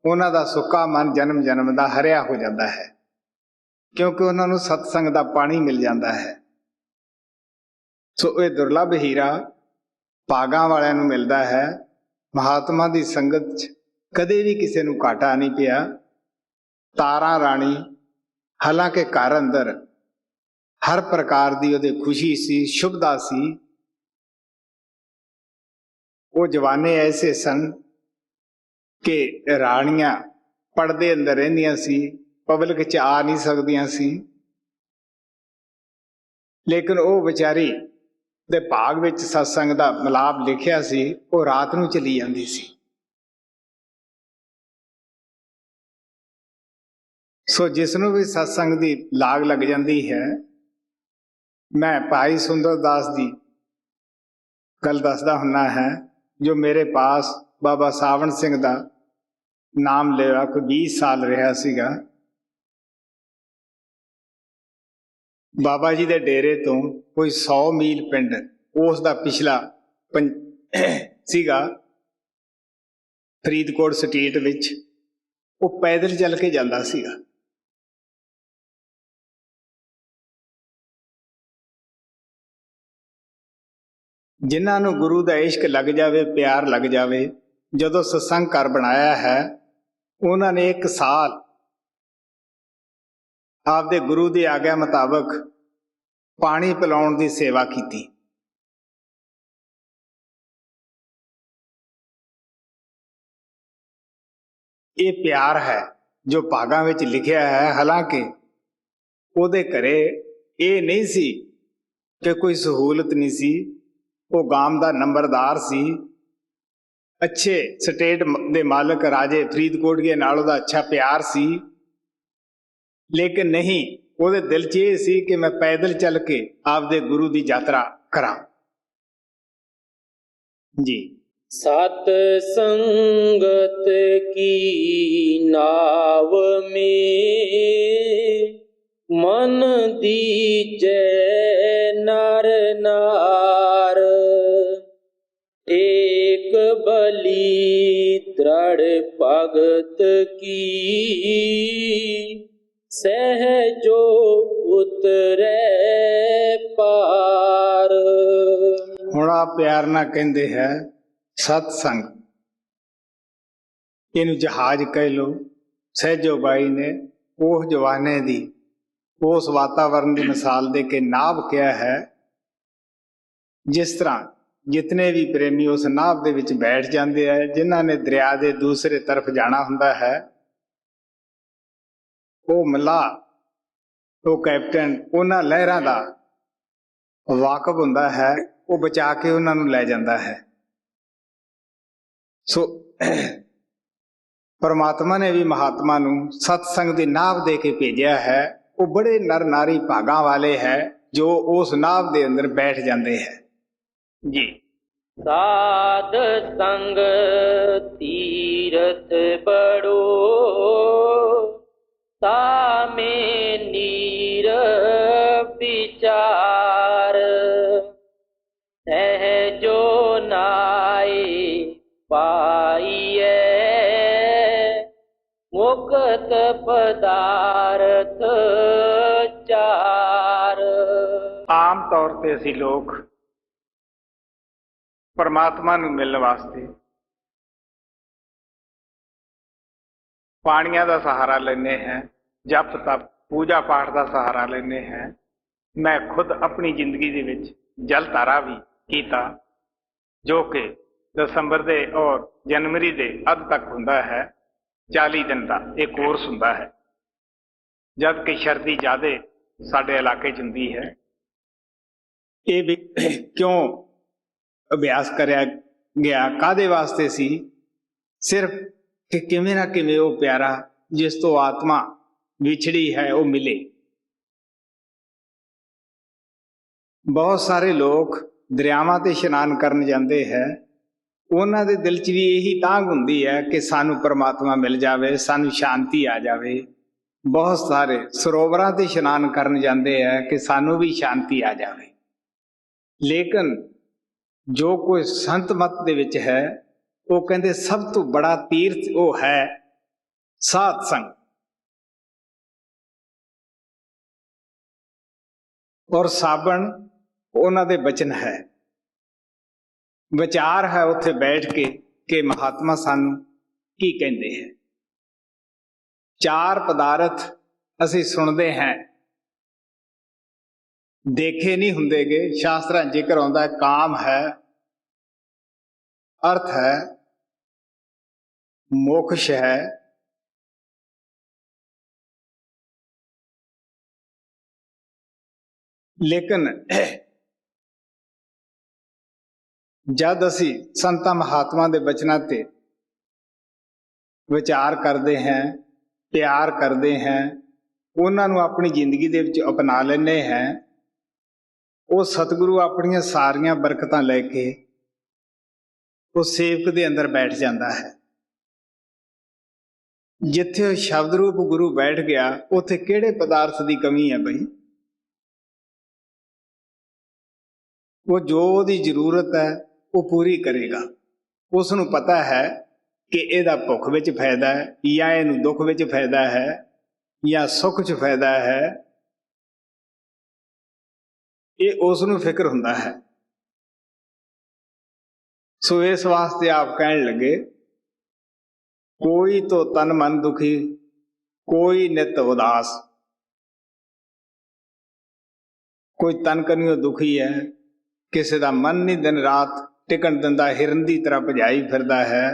उन्हां दा सुक्का मन जन्म जन्म दा हरिया हो जाता है, क्योंकि उन्हां नूं सत्संग दा पानी मिल जाता है। सो ये दुर्लभ हीरा भागां वालियां नूं मिलदा है। महात्मा दी संगत च कदे भी किसी नूं घाटा नहीं पिया। तारा राणी हालांकि घर अंदर हर प्रकार की उहदे खुशी सी, शुभदा सी। वो जवाने ऐसे सन कि राणियां पड़दे अंदर रहिंदियां सी, पब्लिक च आ नहीं सकदियां सी। लेकिन वो बेचारी दे भाग विच सत्संग दा मिलाप लिखिया सी, वो रात नूं चली जांदी सी। ਸੋ ਜਿਸ ਨੂੰ ਵੀ ਸਤਸੰਗ ਦੀ ਲਾਗ ਲੱਗ ਜਾਂਦੀ ਹੈ, ਮੈਂ ਭਾਈ ਸੁੰਦਰ ਦਾਸ ਦੀ ਗੱਲ ਦੱਸਦਾ ਹੁੰਨਾ ਹੈ, ਜੋ ਮੇਰੇ ਪਾਸ ਬਾਬਾ ਸਾਵਣ ਸਿੰਘ ਦਾ ਨਾਮ ਲਿਆ, ਕੋਈ 20 ਸਾਲ ਰਿਹਾ ਸੀਗਾ। ਬਾਬਾ ਜੀ ਦੇ ਡੇਰੇ ਤੋਂ ਕੋਈ 100 ਮੀਲ ਪਿੰਡ ਉਸ ਦਾ ਪਿਛਲਾ ਸੀਗਾ, ਫਰੀਦਕੋਟ ਸਟੇਟ ਵਿੱਚ। ਉਹ ਪੈਦਲ ਚੱਲ ਕੇ ਜਾਂਦਾ ਸੀਗਾ। ਜਿਨ੍ਹਾਂ ਨੂੰ ਗੁਰੂ ਦਾ ਇਸ਼ਕ ਲੱਗ ਜਾਵੇ, ਪਿਆਰ ਲੱਗ ਜਾਵੇ, ਜਦੋਂ ਸਤਸੰਗ ਘਰ ਬਣਾਇਆ ਹੈ, ਉਹਨਾਂ ਨੇ 1 ਸਾਲ ਆਪਦੇ ਗੁਰੂ ਦੀ ਆਗਿਆ ਮੁਤਾਬਕ ਪਾਣੀ ਪਿਲਾਉਣ ਦੀ ਸੇਵਾ ਕੀਤੀ। ਇਹ ਪਿਆਰ ਹੈ ਜੋ ਭਾਗਾਂ ਵਿੱਚ ਲਿਖਿਆ ਹੈ। ਹਾਲਾਂਕਿ ਉਹਦੇ ਘਰੇ ਇਹ ਨਹੀਂ ਸੀ ਕਿ ਕੋਈ ਸਹੂਲਤ ਨਹੀਂ ਸੀ, ਉਹ ਗਾਮ ਦਾ ਨੰਬਰਦਾਰ ਸੀ, ਅੱਛੇ ਸਟੇਟ ਦੇ ਮਾਲਕ ਰਾਜੇ ਫਰੀਦਕੋਟ ਦੇ ਨਾਲ ਉਹਦਾ ਅੱਛਾ ਪਿਆਰ ਸੀ, ਲੇਕਿਨ ਨਹੀਂ, ਉਹਦੇ ਦਿਲ 'ਚ ਇਹ ਸੀ ਕਿ ਮੈਂ ਪੈਦਲ ਚੱਲ ਕੇ ਆਪਦੇ ਗੁਰੂ ਦੀ ਯਾਤਰਾ ਕਰਾਂ। ਜੀ। सत संगत की नाव में मन दीजे नर नार, एक बलि दृढ़ भगत की सहजो उतरे पार। ਹੁਣ ਆ ਪਿਆਰ ਨਾਲ ਕਹਿੰਦੇ ਹੈ ਸਤਸੰਗ, ਇਹਨੂੰ ਜਹਾਜ਼ ਕਹਿ ਲੋ। ਸਹਿਜੋ ਬਾਈ ਨੇ ਉਹ ਜਵਾਨੇ ਦੀ ਉਸ ਵਾਤਾਵਰਨ ਦੀ ਮਿਸਾਲ ਦੇ ਕੇ ਨਾਭ ਕਿਹਾ ਹੈ। ਜਿਸ ਤਰ੍ਹਾਂ ਜਿਤਨੇ ਵੀ ਪ੍ਰੇਮੀ ਉਸ ਨਾਭ ਦੇ ਵਿੱਚ ਬੈਠ ਜਾਂਦੇ ਹੈ, ਜਿਨ੍ਹਾਂ ਨੇ ਦਰਿਆ ਦੇ ਦੂਸਰੇ ਤਰਫ ਜਾਣਾ ਹੁੰਦਾ ਹੈ, ਉਹ ਮਲਾਹ, ਉਹ ਕੈਪਟਨ ਉਹਨਾਂ ਲਹਿਰਾਂ ਦਾ ਵਾਕਫ ਹੁੰਦਾ ਹੈ, ਉਹ ਬਚਾ ਕੇ ਉਹਨਾਂ ਨੂੰ ਲੈ ਜਾਂਦਾ ਹੈ। ਸੋ ਪਰਮਾਤਮਾ ਨੇ ਵੀ ਮਹਾਤਮਾ ਨੂੰ ਸਤਸੰਗ ਦੀ ਨਾਭ ਦੇ ਕੇ ਭੇਜਿਆ ਹੈ। ਉਹ ਬੜੇ ਨਰ ਨਾਰੀ ਭਾਗਾਂ ਵਾਲੇ ਹੈ ਜੋ ਉਸ ਨਾਭ ਦੇ ਅੰਦਰ ਬੈਠ ਜਾਂਦੇ ਹੈ। ਜੀ। ਸਾਧ ਸੰਗ ਤੀਰਥ ਬੜੋ, ਤਾਮੇ ਨੀਰ ਵਿਚਾਰ, ਸਹਿਜੋ ਨਾਏ ਪਾਈਏ, ਮੁਕਤ ਪਦਾਰਥ ਚਾਰ। ਆਮ ਤੌਰ ਤੇ ਅਸੀਂ ਲੋਕ ਪਰਮਾਤਮਾ ਨੂੰ ਮਿਲਣ ਵਾਸਤੇ ਪਾਣੀਆਂ ਦਾ ਸਹਾਰਾ ਲੈਂਦੇ ਹਾਂ, ਜਪ ਤਪ ਪੂਜਾ ਪਾਠ ਦਾ ਸਹਾਰਾ ਲੈਂਦੇ ਹਾਂ। ਮੈਂ ਖੁਦ ਆਪਣੀ ਜ਼ਿੰਦਗੀ ਦੇ ਵਿੱਚ ਜਲ ਧਾਰਾ ਵੀ ਕੀਤਾ, ਜੋ ਕਿ ਦਸੰਬਰ ਦੇ ਔਰ ਜਨਵਰੀ ਦੇ ਅੱਧ ਤੱਕ ਹੁੰਦਾ ਹੈ। 40 ਦਿਨ ਦਾ ਇਹ ਕੋਰਸ ਹੁੰਦਾ ਹੈ, ਜਦ ਕਿ ਸਰਦੀ ਜ਼ਿਆਦਾ ਸਾਡੇ ਇਲਾਕੇ 'ਚ ਹੁੰਦੀ ਹੈ। ਇਹ ਵੀ ਕਿਉਂ ਅਭਿਆਸ ਕਰਿਆ ਗਿਆ, ਕਾਹਦੇ ਵਾਸਤੇ ਸੀ? ਸਿਰਫ ਕਿ ਕਿਵੇਂ ਨਾ ਕਿਵੇਂ ਉਹ ਪਿਆਰਾ ਜਿਸ ਤੋਂ ਆਤਮਾ ਵਿਛੜੀ ਹੈ ਉਹ ਮਿਲੇ। ਬਹੁਤ ਸਾਰੇ ਲੋਕ ਦਰਿਆਵਾਂ ਤੇ ਇਸ਼ਨਾਨ ਕਰਨ ਜਾਂਦੇ ਹੈ, ਉਹਨਾਂ ਦੇ ਦਿਲ 'ਚ ਵੀ ਇਹੀ ਤਾਂਘ ਹੁੰਦੀ ਹੈ ਕਿ ਸਾਨੂੰ ਪਰਮਾਤਮਾ ਮਿਲ ਜਾਵੇ, ਸਾਨੂੰ ਸ਼ਾਂਤੀ ਆ ਜਾਵੇ। ਬਹੁਤ ਸਾਰੇ ਸਰੋਵਰਾਂ ਤੇ ਇਸ਼ਨਾਨ ਕਰਨ ਜਾਂਦੇ ਹੈ ਕਿ ਸਾਨੂੰ ਵੀ ਸ਼ਾਂਤੀ ਆ ਜਾਵੇ। ਲੇਕਿਨ ਜੋ ਕੋਈ ਸੰਤ ਮਤ ਦੇ ਵਿੱਚ ਹੈ, ਉਹ ਕਹਿੰਦੇ ਸਭ ਤੋਂ ਬੜਾ ਤੀਰਥ ਉਹ ਹੈ ਸਾਧ ਸੰਗ। ਔਰ ਸਾਬਣ ਉਹਨਾਂ ਦੇ ਬਚਨ ਹੈ, ਵਿਚਾਰ ਹੈ ਉੱਥੇ ਬੈਠ ਕੇ ਕਿ ਮਹਾਤਮਾ ਸਾਨੂੰ ਕੀ ਕਹਿੰਦੇ ਹੈ। 4 ਪਦਾਰਥ ਅਸੀਂ ਸੁਣਦੇ ਹਾਂ, ਦੇਖੇ ਨਹੀਂ ਹੁੰਦੇਗੇ। ਸ਼ਾਸਤਰਾਂ ਜ਼ਿਕਰ ਆਉਂਦਾ, ਕਾਮ ਹੈ, ਅਰਥ ਹੈ, ਮੋਕਸ਼ ਹੈ, ਲੇਕਿਨ ਜਦ ਅਸੀਂ ਸੰਤਾਂ ਮਹਾਤਮਾ ਦੇ ਬਚਨਾਂ ਤੇ ਵਿਚਾਰ ਕਰਦੇ ਹਾਂ, ਪਿਆਰ ਕਰਦੇ ਹਾਂ, ਉਹਨਾਂ ਨੂੰ ਆਪਣੀ ਜ਼ਿੰਦਗੀ ਦੇ ਵਿੱਚ ਅਪਣਾ ਲੈਂਦੇ ਹੈ, ਉਹ ਸਤਿਗੁਰੂ ਆਪਣੀਆਂ ਸਾਰੀਆਂ ਬਰਕਤਾਂ ਲੈ ਕੇ ਉਹ ਸੇਵਕ ਦੇ ਅੰਦਰ ਬੈਠ ਜਾਂਦਾ ਹੈ। ਜਿੱਥੇ ਉਹ ਸ਼ਬਦ ਰੂਪ ਗੁਰੂ ਬੈਠ ਗਿਆ, ਉੱਥੇ ਕਿਹੜੇ ਪਦਾਰਥ ਦੀ ਕਮੀ ਹੈ ਬਈ? ਉਹ ਜੋ ਉਹਦੀ ਜ਼ਰੂਰਤ ਹੈ ਉਹ ਪੂਰੀ ਕਰੇਗਾ। ਉਸ ਨੂੰ ਪਤਾ ਹੈ ਕਿ ਇਹਦਾ ਭੁੱਖ ਵਿੱਚ ਫਾਇਦਾ ਹੈ, ਜਾਂ ਇਹਨੂੰ ਦੁੱਖ ਵਿੱਚ ਫਾਇਦਾ ਹੈ, ਜਾਂ ਸੁੱਖ 'ਚ ਫਾਇਦਾ ਹੈ, ਇਹ ਉਸ ਨੂੰ ਫਿਕਰ ਹੁੰਦਾ ਹੈ। ਸੋ ਇਸ ਵਾਸਤੇ ਆਪ ਕਹਿਣ ਲੱਗੇ, ਕੋਈ ਤੋ ਤਨ ਮਨ ਦੁਖੀ, ਕੋਈ ਨਿਤ ਉਦਾਸ। ਕੋਈ ਤਨ ਕਨਿਓ ਦੁਖੀ ਹੈ, ਕਿਸੇ ਦਾ ਮਨ ਨਹੀਂ ਦਿਨ ਰਾਤ ਟਿਕਣ ਦਿੰਦਾ, ਹਿਰਨ ਦੀ ਤਰ੍ਹਾਂ ਭਜਾਈ ਫਿਰਦਾ ਹੈ।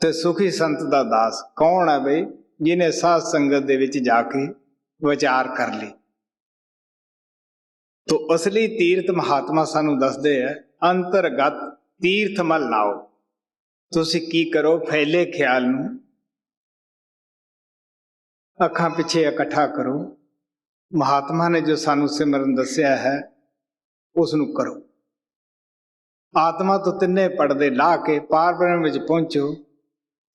ਤੇ ਸੁਖੀ ਸੰਤ ਦਾ ਦਾਸ ਕੌਣ ਹੈ ਬਈ? ਜਿਹਨੇ ਸਾਧ ਸੰਗਤ ਦੇ ਵਿੱਚ ਜਾ ਕੇ ਵਿਚਾਰ ਕਰ ਲਈ। ਤੋ ਅਸਲੀ ਤੀਰਥ ਮਹਾਤਮਾ ਸਾਨੂੰ ਦੱਸਦੇ ਹੈ, ਅੰਤਰਗਤ ਤੀਰਥ ਮਲ ਲਾਓ। ਤੁਸੀਂ ਕੀ ਕਰੋ? ਫੈਲੇ ਖਿਆਲ ਨੂੰ ਅੱਖਾਂ ਪਿੱਛੇ ਇਕੱਠਾ ਕਰੋ। ਮਹਾਤਮਾ ਨੇ ਜੋ ਸਾਨੂੰ ਸਿਮਰਨ ਦੱਸਿਆ ਹੈ ਉਸ ਨੂੰ ਕਰੋ। ਆਤਮਾ ਤੋਂ ਤਿੰਨੇ ਪਰਦੇ ਲਾਹ ਕੇ ਪਾਰ ਬ੍ਰਹਮ ਵਿੱਚ ਪਹੁੰਚੋ।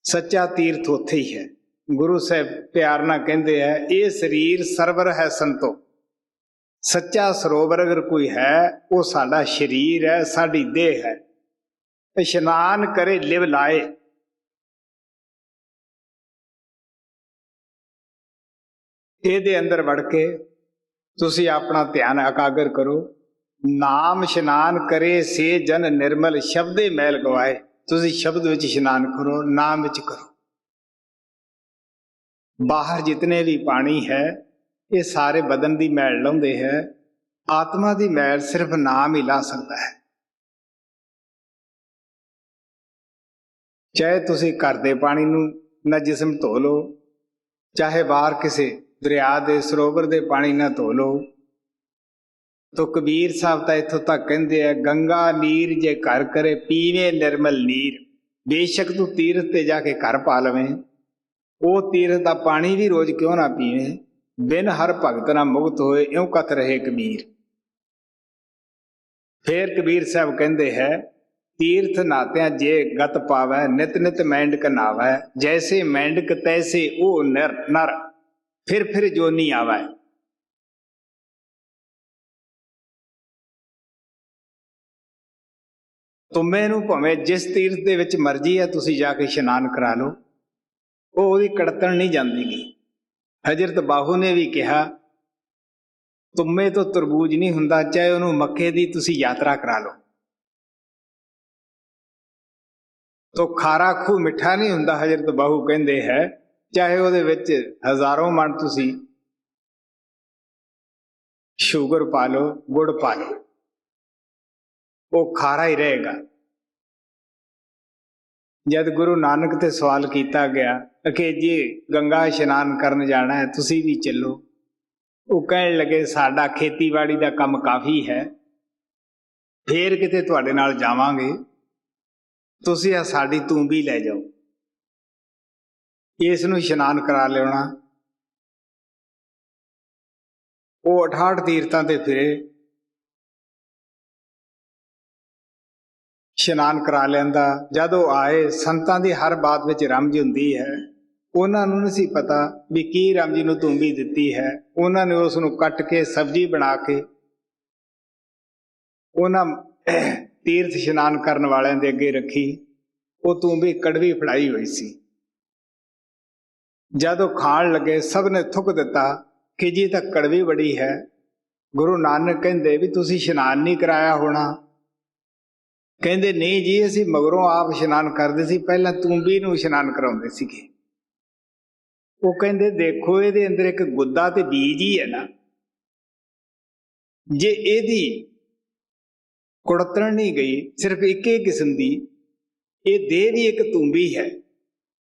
ਸੱਚਾ ਤੀਰਥ ਉੱਥੇ ਹੀ ਹੈ। ਗੁਰੂ ਸਾਹਿਬ ਪਿਆਰ ਨਾਲ ਕਹਿੰਦੇ ਹੈ, ਇਹ ਸਰੀਰ ਸਰਵਰ ਹੈ ਸੰਤੋ। ਸੱਚਾ ਸਰੋਵਰ ਅਗਰ ਕੋਈ ਹੈ, ਉਹ ਸਾਡਾ ਸਰੀਰ ਹੈ, ਸਾਡੀ ਦੇਹ ਹੈ। ਇਸ਼ਨਾਨ ਕਰੇ ਲਿਵ ਲਾਏ। ਇਹਦੇ ਅੰਦਰ ਵੜ ਕੇ ਤੁਸੀਂ ਆਪਣਾ ਧਿਆਨ ਇਕਾਗਰ ਕਰੋ। ਨਾਮ ਇਸ਼ਨਾਨ ਕਰੇ ਸੇ ਜਨ ਨਿਰਮਲ, ਸ਼ਬਦੇ ਮੈਲ ਗਵਾਏ। ਤੁਸੀਂ ਸ਼ਬਦ ਵਿੱਚ ਇਸ਼ਨਾਨ ਕਰੋ, ਨਾਮ ਵਿੱਚ ਕਰੋ। ਬਾਹਰ ਜਿਤਨੇ ਵੀ ਪਾਣੀ ਹੈ ਇਹ ਸਾਰੇ ਬਦਨ ਦੀ ਮੈਲ ਲਾਉਂਦੇ ਹੈ। ਆਤਮਾ ਦੀ ਮੈਲ ਸਿਰਫ ਨਾਮ ਹੀ ਲਾ ਸਕਦਾ ਹੈ। ਚਾਹੇ ਤੁਸੀਂ ਘਰ ਦੇ ਪਾਣੀ ਨੂੰ ਨਾ ਜਿਸਮ ਧੋ ਲਓ, ਚਾਹੇ ਬਾਹਰ ਕਿਸੇ ਦਰਿਆ ਦੇ ਸਰੋਵਰ ਦੇ ਪਾਣੀ ਨਾਲ ਧੋ ਲਓ। ਤੋ ਕਬੀਰ ਸਾਹਿਬ ਤਾਂ ਇੱਥੋਂ ਤੱਕ ਕਹਿੰਦੇ ਆ, ਗੰਗਾ ਨੀਰ ਜੇ ਘਰ ਕਰੇ ਪੀਵੇ ਨਿਰਮਲ ਨੀਰ। ਬੇਸ਼ੱਕ ਤੂੰ ਤੀਰਥ ਤੇ ਜਾ ਕੇ ਘਰ ਪਾ ਲਵੇਂ, ਉਹ ਤੀਰਥ ਦਾ ਪਾਣੀ ਵੀ ਰੋਜ਼ ਕਿਉਂ ਨਾ ਪੀਵੇਂ। ਬਿਨ ਹਰ ਭਗਤ ਨਾ ਮੁਕਤ ਹੋਏ, ਇਉਂ ਕਥ ਰਹੇ ਕਬੀਰ। ਫੇਰ ਕਬੀਰ ਸਾਹਿਬ ਕਹਿੰਦੇ ਹੈ, ਤੀਰਥ ਨਾਤਿਆਂ ਜੇ ਗਤ ਪਾਵੈ, ਨਿਤ ਨਿਤ ਮੈਂਡਕ ਨਾਵੈ। ਜੈਸੇ ਮੈਂਡਕ ਤੈਸੇ ਉਹ ਨਰ, ਫਿਰ ਜੋਨੀ ਆਵੈ। ਤੁਮੇ ਨੂੰ ਭਾਵੇਂ ਜਿਸ ਤੀਰਥ ਦੇ ਵਿੱਚ ਮਰਜ਼ੀ ਹੈ ਤੁਸੀਂ ਜਾ ਕੇ ਇਸ਼ਨਾਨ ਕਰਾ ਲਓ, ਉਹ ਉਹਦੀ ਕੜਤਣ ਨਹੀਂ ਜਾਂਦੀਗੀ। ਹਜ਼ਰਤ ਬਾਹੂ ਨੇ ਵੀ ਕਿਹਾ, ਤੁਮੇ ਤੋਂ ਤਰਬੂਜ ਨਹੀਂ ਹੁੰਦਾ, ਚਾਹੇ ਉਹਨੂੰ ਮੱਕੇ ਦੀ ਤੁਸੀਂ ਯਾਤਰਾ ਕਰਾ ਲਓ। ਤੋ ਖਾਰਾ ਖੂਹ ਮਿੱਠਾ ਨਹੀਂ ਹੁੰਦਾ, ਹਜ਼ਰਤ ਬਾਹੂ ਕਹਿੰਦੇ ਹੈ, ਚਾਹੇ ਉਹਦੇ ਵਿੱਚ ਹਜ਼ਾਰਾਂ ਮਣ ਤੁਸੀਂ ਸ਼ੂਗਰ ਪਾ ਲਓ, ਗੁੜ ਪਾ ਲਓ, ਉਹ ਖਾਰਾ ਹੀ ਰਹੇਗਾ। ਜਦ ਗੁਰੂ ਨਾਨਕ ਤੇ ਸਵਾਲ ਕੀਤਾ ਗਿਆ ਕਿ ਜੀ ਗੰਗਾ ਇਸ਼ਨਾਨ ਕਰਨ ਜਾਣਾ ਹੈ, ਤੁਸੀਂ ਵੀ ਚੱਲੋ। ਉਹ ਕਹਿਣ ਲੱਗੇ, ਸਾਡਾ ਖੇਤੀਬਾੜੀ ਦਾ ਕੰਮ ਕਾਫੀ ਹੈ, ਫੇਰ ਕਿਤੇ ਤੁਹਾਡੇ ਨਾਲ ਜਾਵਾਂਗੇ, ਤੁਸੀਂ ਆ ਸਾਡੀ ਤੂੰਬੀ ਲੈ ਜਾਓ, ਇਸ ਨੂੰ ਇਸ਼ਨਾਨ ਕਰਾ ਲਿਆਉਣਾ। ਉਹ 68 ਤੀਰਥਾਂ ਤੇ ਫਿਰੇ, ਇਸ਼ਨਾਨ ਕਰਾ ਲੈਂਦਾ। ਜਦੋਂ ਆਏ, ਸੰਤਾਂ ਦੀ ਹਰ ਬਾਤ ਵਿੱਚ ਰਮਜ ਹੁੰਦੀ ਹੈ। ਉਹਨਾਂ ਨੂੰ ਨਹੀਂ ਸੀ ਪਤਾ ਵੀ ਕੀ ਰਮਜ ਨੂੰ ਤੂੰਬੀ ਦਿੱਤੀ ਹੈ। ਉਹਨਾਂ ਨੇ ਉਸ ਨੂੰ ਕੱਟ ਕੇ ਸਬਜ਼ੀ ਬਣਾ ਕੇ ਉਹਨਾਂ ਤੀਰਥ ਇਸ਼ਨਾਨ ਕਰਨ ਵਾਲਿਆਂ ਦੇ ਅੱਗੇ ਰੱਖੀ। ਉਹ ਤੂੰਬੀ ਕੜਵੀ ਫੜਾਈ ਹੋਈ ਸੀ। ਜਦੋਂ ਖਾਣ ਲੱਗੇ, ਸਭ ਨੇ ਥੁੱਕ ਦਿੱਤਾ ਕਿ ਜੀ ਤਾਂ ਕੜਵੀ ਬੜੀ ਹੈ। ਗੁਰੂ ਨਾਨਕ ਕਹਿੰਦੇ ਵੀ ਤੁਸੀਂ ਇਸ਼ਨਾਨ ਨਹੀਂ ਕਰਾਇਆ ਹੋਣਾ। ਕਹਿੰਦੇ ਨਹੀਂ ਜੀ, ਅਸੀਂ ਮਗਰੋਂ ਆਪ ਇਸ਼ਨਾਨ ਕਰਦੇ ਸੀ, ਪਹਿਲਾਂ ਤੂੰਬੀ ਨੂੰ ਇਸ਼ਨਾਨ ਕਰਾਉਂਦੇ ਸੀਗੇ। ਉਹ ਕਹਿੰਦੇ ਦੇਖੋ, ਇਹਦੇ ਅੰਦਰ ਇੱਕ ਗੁੱਦਾ ਤੇ ਬੀਜ ਹੀ ਹੈ ਨਾ, ਜੇ ਇਹਦੀ ਕੁੜਤਣ ਨਹੀਂ ਗਈ, ਸਿਰਫ ਇੱਕ ਹੀ ਕਿਸਮ ਦੀ, ਇਹ ਦੇਹ ਵੀ ਇੱਕ ਤੂੰਬੀ ਹੈ।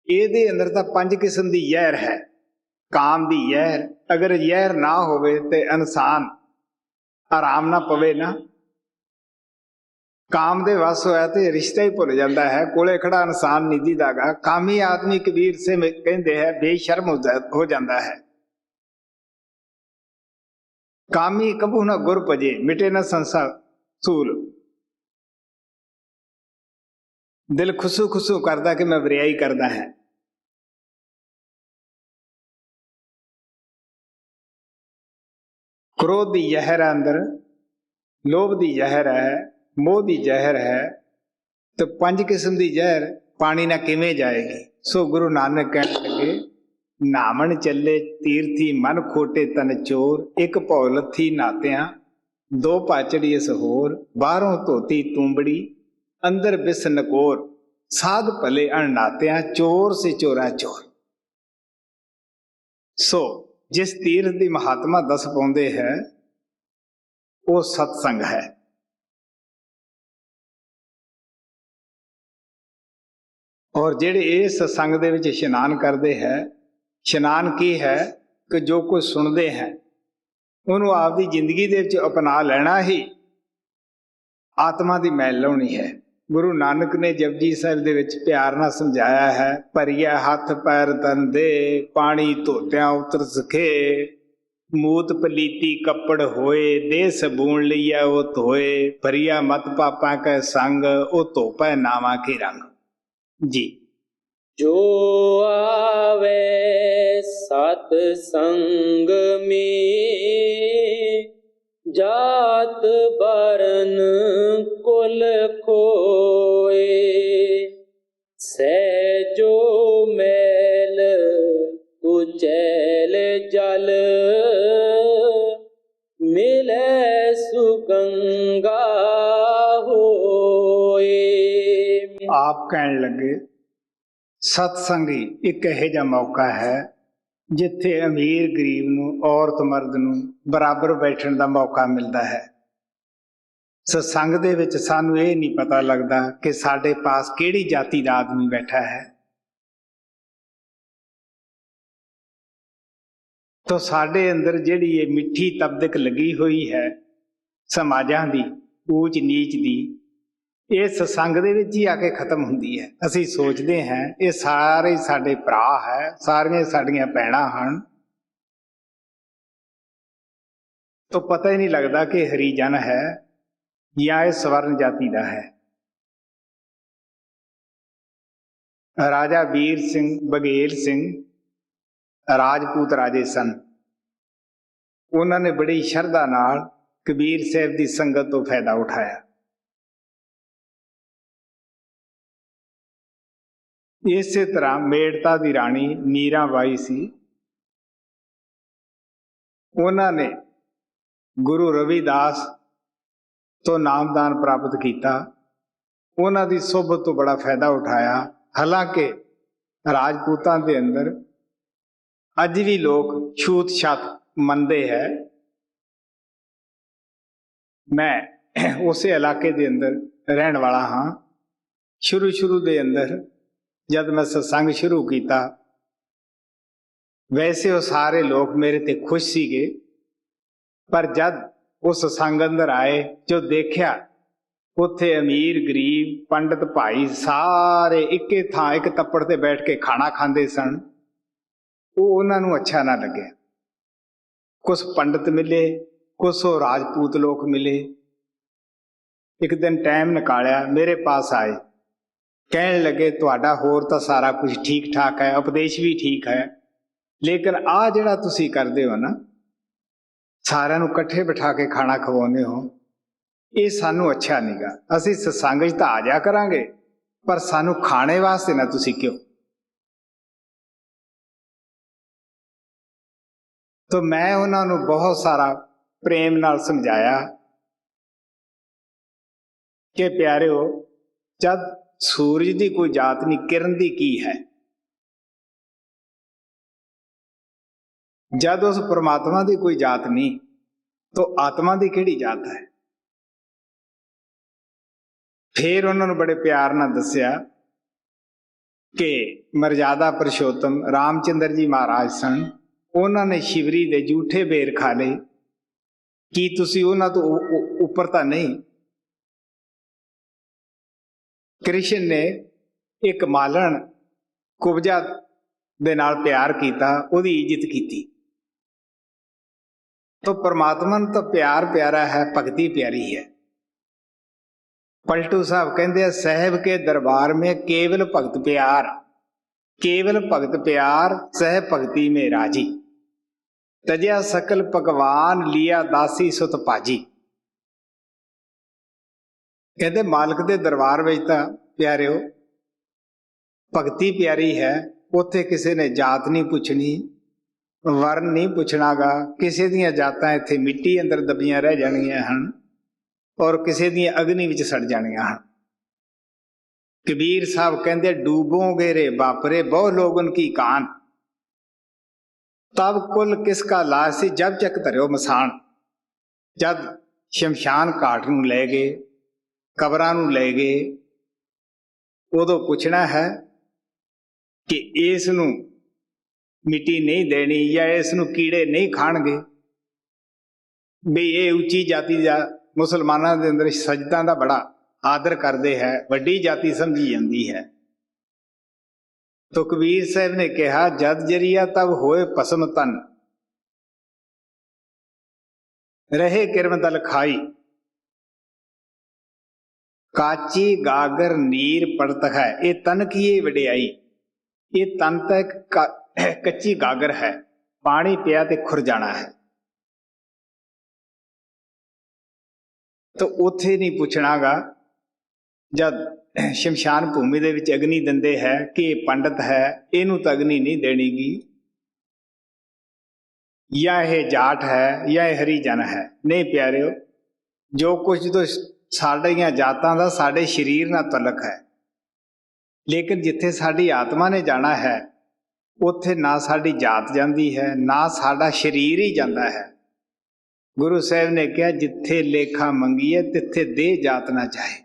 ਇਹਦੇ ਅੰਦਰ ਤਾਂ 5 ਕਿਸਮ ਦੀ ਜ਼ਹਿਰ ਹੈ। ਕਾਮ ਦੀ ਜ਼ਹਿਰ, ਅਗਰ ਜ਼ਹਿਰ ਨਾ ਹੋਵੇ ਤੇ ਇਨਸਾਨ ਆਰਾਮ ਨਾ ਪਵੇ ਨਾ। ਕਾਮ ਦੇ ਵਸ ਹੋਇਆ ਤੇ ਰਿਸ਼ਤਾ ਹੀ ਭੁੱਲ ਜਾਂਦਾ ਹੈ। ਕੋਲੇ ਖੜਾ ਇਨਸਾਨ ਨਹੀਂ ਦੀਦਾਗਾ। ਕਾਮੀ ਆਦਮੀ ਕਬੀਰ ਸੇ ਕਹਿੰਦੇ ਹੈ ਬੇਸ਼ਰਮ ਹੋ ਜਾਂਦਾ ਹੈ। ਕਾਮੀ ਕਬੂ ਨਾ ਗੁਰ ਭਜੇ, ਮਿਟੇ ਨਾ ਸੰਸਾਰ ਸੂਲ। ਦਿਲ ਖੁਸੂ ਖੁਸੂ ਕਰਦਾ ਕਿ ਮੈਂ ਵਰਿਆਈ ਕਰਦਾ ਹੈ। क्रोध दी जहर है अंदर, लोभ दी जहर है, मोह दी जहर है, तो 5 किस्म दी जहर पानी ना किवें जाएगी। सो गुरु नानक कहने लगे, नामन चले तीर्थी मन खोटे तन चोर, एक भौ लथी नातिया 2 पाचड़ी इस होर, बाहरों धोती तूंबड़ी अंदर बिस नकोर, साध भले अणनातिया चोर से चोरा चोर। सो जिस तीर्थ की महात्मा दस पाउंदे है वो सत्संग है। और जेड़े इस सत्संग दे विच इशनान करते हैं, इशनान की है कि जो कुछ सुनते हैं उन्होंने आपकी जिंदगी दे विच अपना लेना ही आत्मा की मैल लाउणी है। गुरु नानक ने जपजी साहिब दे विच प्यार नाल समझाया है, भरिया हाथ पैर तन दे, पानी धोत्या उतर सके, मूत पलीती कपड़ होए, दे सबून लिया वो धोए, भरिया मत पापा के संग, ओ धोपै नावा के रंग। जी जो आवे सत संग में, जात बरन कुल खोए, सहजो मैल कुचैल जल, मिले सुगंगा होए। आप कहने लगे सत्संगी एक इहो जिहा मौका है जिथे अमीर गरीब नूं, औरत मर्द नूं बराबर बैठण दा मौका मिलता है। सत्संग दे विच सानूं ये नहीं पता लगता कि साडे पास किहड़ी जाति दा आदमी बैठा है। तो साडे अंदर जिहड़ी ये मिठी तबदक लगी हुई है समाजां दी, ऊच नीच दी, ये सत्संग दे विच ही आके खत्म हुंदी है। असीं सोचते हैं ये सारे साडे भरा है, सारियां साडियां भैणां हन, तो पता ही नहीं लगता कि हरिजन है या ये स्वर्ण जाति का है। राजा वीर सिंह बघेल सिंह राजपूत राजे सन। उन्होंने बड़ी श्रद्धा नाल कबीर साहब की संगत तो फायदा उठाया। इस तरह मेड़ता की राणी मीराबाई सी, उन्होंने गुरु रविदास तो नामदान प्राप्त किया, उन्हों की सोबत तो बड़ा फायदा उठाया। हालांकि राजपूतां दे अंदर अज भी लोग छूत छात मनते हैं। मैं उस इलाके दे अंदर रहने वाला हाँ। शुरू दे अंदर जब मैं सत्संग शुरू किया, वैसे वो सारे लोग मेरे ते खुश सीगे, पर जब उस सत्संग अंदर आए जो देखा उत्थे अमीर गरीब पंडित भाई सारे इक्के थां एक तप्पड़ ते बैठ के खाना खांदे सन, वो उन्होंने अच्छा ना लगे। कुछ पंडित मिले, कुछ वो राजपूत लोग मिले। एक दिन टाइम निकालिया, मेरे पास आए, कहने लगे तुहाडा होर तो सारा कुछ ठीक ठाक है, उपदेश भी ठीक है, लेकिन आ जिहड़ा तुसी करदे हो ना, सारिਆਂ ਨੂੰ इकट्ठे बिठा के खाना खवाउने हो, ये सानू अच्छा नहीं गा। असी सत्संग च तां आ जा करांगे, पर सानू खाने वास्ते ना तुसी क्यों। तो मैं उन्होंने बहुत सारा प्रेम नाल समझाया कि प्यारे हो, जब सूरज की कोई जात नहीं, किरण की की है। जब उस परमात्मा की कोई जात नहीं तो आत्मा की किहड़ी जात है। फिर उन्होंने बड़े प्यार नाल दस्या कि मर्यादा पुरुषोत्तम रामचंद्र जी महाराज सन, उन्होंने शिवरी दे जूठे बेर खा ले, कि तुसी उन्हां तो उपर तां नहीं। कृष्ण ने एक मालन कुब्जा दे नाल प्यार किया, उहदी इज्जत की। तो परमात्मा नूं तो प्यार प्यारा है, भगती प्यारी है। पलटू साहब कहते साहब के दरबार में केवल भगत प्यार, केवल भगत प्यार सह भगती में राजी। तजया सकल भगवान लिया दासी सुत पाजी। कहते मालिक दे दरबार में तो प्यारिओ भगती प्यारी है, उत्थे किसी ने जात नहीं पूछनी, वर्ण नहीं पूछनागा, किसी दियां जातां इत्थे मिट्टी अंदर दबियां रह जाणियां हन और किसी दियां अग्नि विच सड़ जाणियां हन। कबीर साहब कहते डूबोगे रे बापरे बहु लोगन की कान, तब कुल किसका लासी जब चक धरियो मसान। जब शमशान घाट नूं ले गए, कबरां नूं ले गए, उदों पुछना है कि इस नूं मिट्टी नहीं देनी या इस नूं कीड़े नहीं खाणगे। भी ये उच्ची जाति का मुसलमानों के अंदर सजदा का बड़ा आदर करते हैं, वड्डी जाति समझी जाती है। तो कबीर साहब ने कहा जद जरिया तब होए पसम तन, रहे किरम दल खाई। काची गागर नीर पड़त है, ये तन की ये वडियाई। ये तन तो एक कच्ची गागर है, पानी पिया ते खुर जाना है। तो उथे नहीं पूछनागा जब शमशान भूमि दे विच अग्नि दिंदे है कि पंडित है, इनू तो अग्नि नहीं देनीगी, या यह जाट है या यह हरिजन है। नहीं प्यारिओ, जो कुछ तो साडियां जातां दा साडे शरीर नाल तलक है, लेकिन जिथे साडी आत्मा ने जाना है उत्थे ना साडी जात जाती है, ना साडा शरीर ही जाता है। गुरु साहब ने कहा जिथे लेखा मंगीए तिथे दे जात ना चाहे।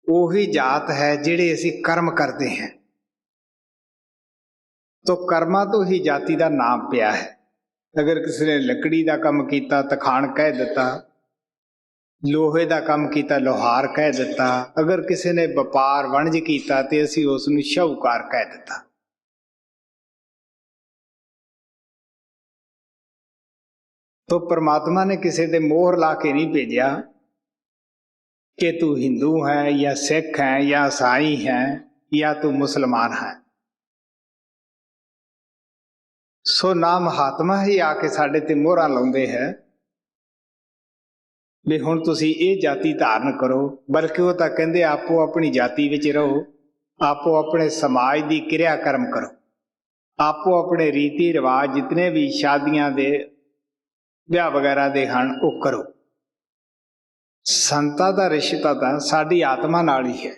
ਉਹੀ जात है ਜਿਹੜੇ ਅਸੀਂ कर्म करते हैं। तो कर्मां तो ही जाति का नाम पिया है। अगर किसी ने लकड़ी का काम किया तखान कह दिता, लोहे का काम किया लोहार कह दिता, अगर किसी ने व्यापार वणज किया तो असी उसनूं शाहूकार कह दिता। तो परमात्मा ने किसी दे मोहर ला के नहीं भेजा कि तू हिंदू है या सिख है या ईसाई है या तू मुसलमान है। सो ना महात्मा ही आके साडे ते मोहरां लाउंदे है भी हुण तुसीं इह जाति धारण करो, बल्कि वो तां कहंदे आपो अपनी जाति विच रहो, आपो अपने समाज की क्रिया कर्म करो, आपो अपने रीति रिवाज जितने भी शादियां दे ब्याह वगैरह दे हन वो करो। संतां दा रिश्ता तां साडी आत्मा नाल ही है।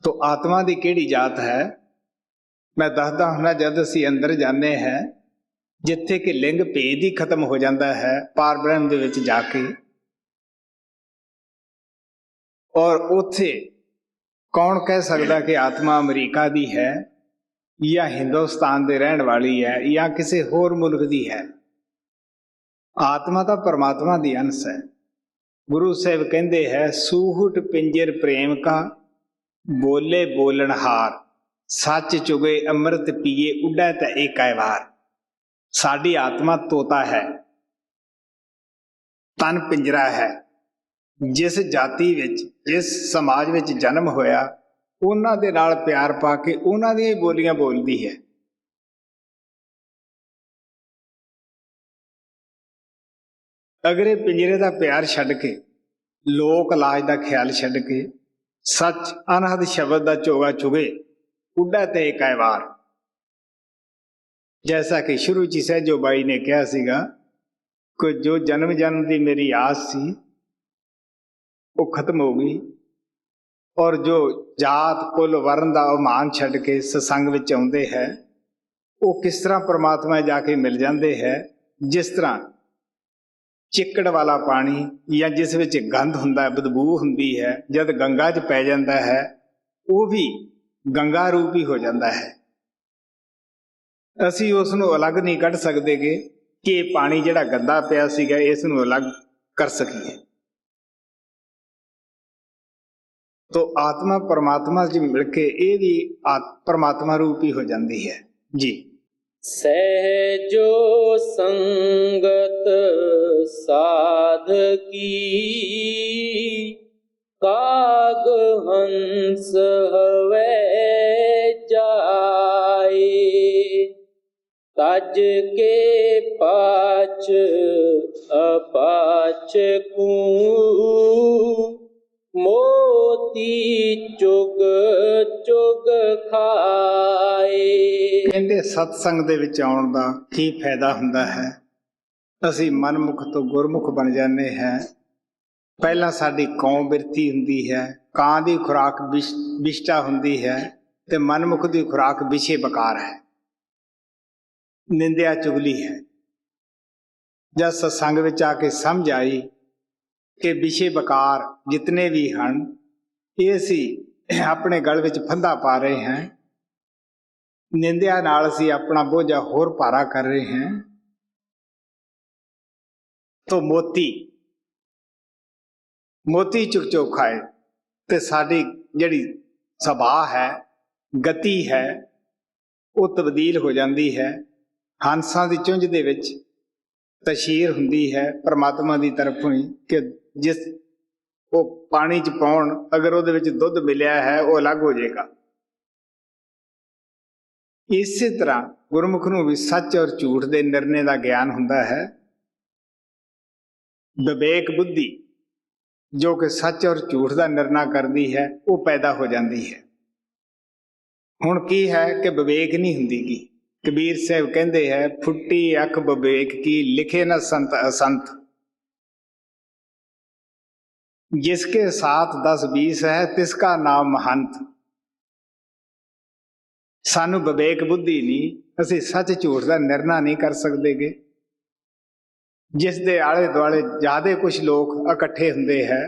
तो आत्मा दी किहड़ी जात है? मैं दसदा हुंदा जद असीं अंदर जाने हैं, जिथे कि लिंग भेद ही खत्म हो जाता है पार ब्रह्म दे विच जाके, और उथे कौन कह सकता कि आत्मा अमरीका दी है या हिंदुस्तान दे रहण वाली है या किसी होर मुल्क दी है। आत्मा तो परमात्मा दी अंश है। गुरु साहब कहते हैं सूहट पिंजर प्रेम का, बोले बोलनहार, सच चुगे अमृत पिए उड़ा ते एक वार। साडी आत्मा तोता है, तन पिंजरा है। जिस जाति विच जिस समाज विच जन्म होया उन्हां दे नाल प्यार पा के उन्हां दी बोलियां बोलदी है। अगर पिंजरे का प्यार छड्ड के, लोक लाज का ख्याल छड्ड के, सच अनहद शब्द का चोगा चुगे उड़ा ते एक वार। जैसा कि शुरू च सहजो बाई ने कहा सीगा कि जो जन्म जन्म की मेरी आस सी वो खत्म हो गई, और जो जात कुल वर्ण का मान छड्ड के सत्संग विच आउंदे है वो किस तरह परमात्मा जाके मिल जाते हैं। जिस तरह चिक्कड़ वाला पानी या जिस विच गंध हुंदा, बदबू हुंदी है, जद गंगा च पै जाता है वो भी गंगा रूप ही हो जाता है। असी उसनों अलग नहीं कढ़ सकते कि पानी जिहड़ा गंदा पिया सीगा इस नूं अलग कर सकीए। तो आत्मा परमात्मा च मिल के ये भी परमात्मा रूप ही हो जाती है जी। सहजो संगत साध की, काग हंस हवे जाए। तज के पाछ अपाछ को, मोती चुग चुग खाए। ਕਹਿੰਦੇ ਸਤਸੰਗ ਦੇ ਵਿੱਚ ਆਉਣ ਦਾ ਕੀ ਫਾਇਦਾ ਹੁੰਦਾ ਹੈ? ਅਸੀਂ ਮਨਮੁਖ ਤੋਂ ਗੁਰਮੁਖ ਬਣ ਜਾਂਦੇ ਹਾਂ। ਪਹਿਲਾਂ ਸਾਡੀ ਕੌਮ ਬਿਰਤੀ ਹੁੰਦੀ ਹੈ, ਕਾਂ ਦੀ ਖੁਰਾਕ ਵਿਸ਼ਟਾ ਹੁੰਦੀ ਹੈ ਤੇ ਮਨਮੁਖ ਦੀ ਖੁਰਾਕ ਵਿਸ਼ੇ ਬਕਾਰ ਹੈ, ਨਿੰਦਿਆ ਚੁਗਲੀ ਹੈ। ਜਦ ਸਤਸੰਗ ਵਿੱਚ ਆ ਕੇ ਸਮਝ ਆਈ ਕਿ ਵਿਸ਼ੇ ਬਕਾਰ ਜਿਤਨੇ ਵੀ ਹਨ ਇਹ ਅਸੀਂ ਆਪਣੇ ਗਲ ਵਿੱਚ ਫੰਦਾ ਪਾ ਰਹੇ ਹਾਂ, ਨਿੰਦਿਆ ਨਾਲ ਅਸੀਂ ਆਪਣਾ ਬੋਝਾ ਹੋਰ ਭਾਰਾ ਕਰ ਰਹੇ ਹਾਂ। ਤੋ ਮੋਤੀ ਚੁੱਕ ਚੁੱਕ ਖਾਏ ਤੇ ਸਾਡੀ ਜਿਹੜੀ ਸੁਭਾਅ ਹੈ, ਗਤੀ ਹੈ, ਉਹ ਤਬਦੀਲ ਹੋ ਜਾਂਦੀ ਹੈ। ਹੰਸਾਂ ਦੀ ਚੁੰਝ ਦੇ ਵਿੱਚ ਤਸ਼ੀਰ ਹੁੰਦੀ ਹੈ ਪਰਮਾਤਮਾ ਦੀ ਤਰਫੋਂ ਹੀ ਕਿ ਜਿਸ ਉਹ ਪਾਣੀ 'ਚ ਪਾਉਣ, ਅਗਰ ਉਹਦੇ ਵਿੱਚ ਦੁੱਧ ਮਿਲਿਆ ਹੈ ਉਹ ਅਲੱਗ ਹੋ ਜਾਏਗਾ। ਇਸੇ ਤਰ੍ਹਾਂ ਗੁਰਮੁਖ ਨੂੰ ਵੀ ਸੱਚ ਔਰ ਝੂਠ ਦੇ ਨਿਰਣੇ ਦਾ ਗਿਆਨ ਹੁੰਦਾ ਹੈ। ਵਿਵੇਕ ਬੁੱਧੀ ਜੋ ਕਿ ਸੱਚ ਔਰ ਝੂਠ ਦਾ ਨਿਰਣਾ ਕਰਦੀ ਹੈ ਉਹ ਪੈਦਾ ਹੋ ਜਾਂਦੀ ਹੈ। ਹੁਣ ਕੀ ਹੈ ਕਿ ਵਿਵੇਕ ਨਹੀਂ ਹੁੰਦੀ ਗੀ। ਕਬੀਰ ਸਾਹਿਬ ਕਹਿੰਦੇ ਹੈ, ਫੁੱਟੀ ਅੱਖ ਵਿਵੇਕ ਕੀ, ਲਿਖੇ ਨਾ ਸੰਤ असंत। जिसके साथ 10-20 है तिसका नाम महंत। सानू विवेक बुद्धि नहीं, ਅਸੀਂ ਸੱਚ ਝੂਠ ਦਾ ਨਿਰਣਾ ਨਹੀਂ ਕਰ ਸਕਦੇਗੇ। ਜਿਸ ਦੇ ਆਲੇ ਦੁਆਲੇ ਜ਼ਿਆਦਾ ਕੁਝ ਲੋਕ ਇਕੱਠੇ ਹੁੰਦੇ ਹੈ,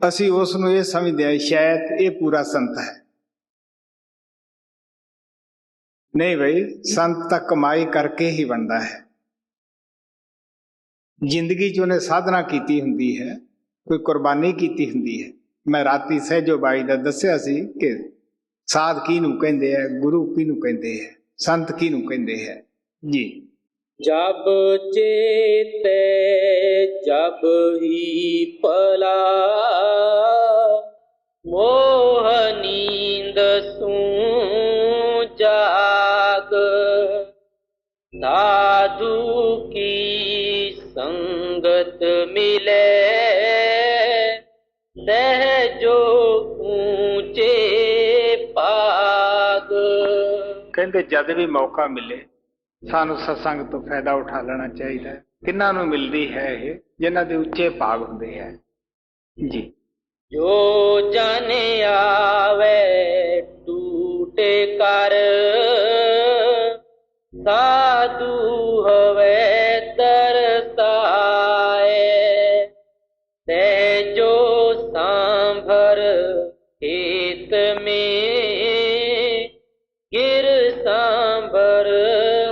ਅਸੀਂ ਉਸ ਨੂੰ ਇਹ ਸਮਝਦੇ ਹਾਂ ਸ਼ਾਇਦ ਇਹ ਪੂਰਾ ਸੰਤ ਹੈ। ਨਹੀਂ ਭਾਈ, ਸੰਤ ਤਾਂ ਕਮਾਈ ਕਰਕੇ ਹੀ ਬਣਦਾ ਹੈ। ਜ਼ਿੰਦਗੀ 'ਚ ਉਹਨੇ ਸਾਧਨਾ ਕੀਤੀ ਹੁੰਦੀ ਹੈ, ਕੋਈ ਕੁਰਬਾਨੀ ਕੀਤੀ ਹੁੰਦੀ ਹੈ। ਮੈਂ ਰਾਤੀ ਸਹਿਜੋ ਬਾਈ ਦਾ ਦੱਸਿਆ ਸੀ ਕਿ ਸਾਧ ਕਿਹਨੂੰ ਕਹਿੰਦੇ ਹੈ, ਗੁਰੂ ਕਿਹਨੂੰ ਕਹਿੰਦੇ ਹੈ, ਸੰਤ ਕਿਹਨੂੰ ਕਹਿੰਦੇ ਹੈ ਜੀ। ਜਬ ਚੇਤੇ ਜਬ ਹੀ ਪਲਾ, ਮੋਹ ਨੀਂਦ ਸੂ ਜਾਗ। साधु की संगत मिले, सहजो ऊंचे पाग। ਕਹਿੰਦੇ ਜਦ ਵੀ ਮੌਕਾ ਮਿਲੇ ਸਾਨੂੰ ਸਤਸੰਗ ਤੋਂ ਫਾਇਦਾ ਉਠਾ ਲੈਣਾ ਚਾਹੀਦਾ ਹੈ। ਕਿਹਨਾਂ ਨੂੰ ਮਿਲਦੀ ਹੈ ਇਹ? ਜਿਨ੍ਹਾਂ ਦੇ ਉੱਚੇ ਭਾਗ ਹੁੰਦੇ ਹੈ ਜੀ। ਜੋ ਜਨ ਆਵੇ ਟੂਟੇ ਕਰ, साधु हवे तरसाए। सहजो सांभर खेत में, गिर सांभर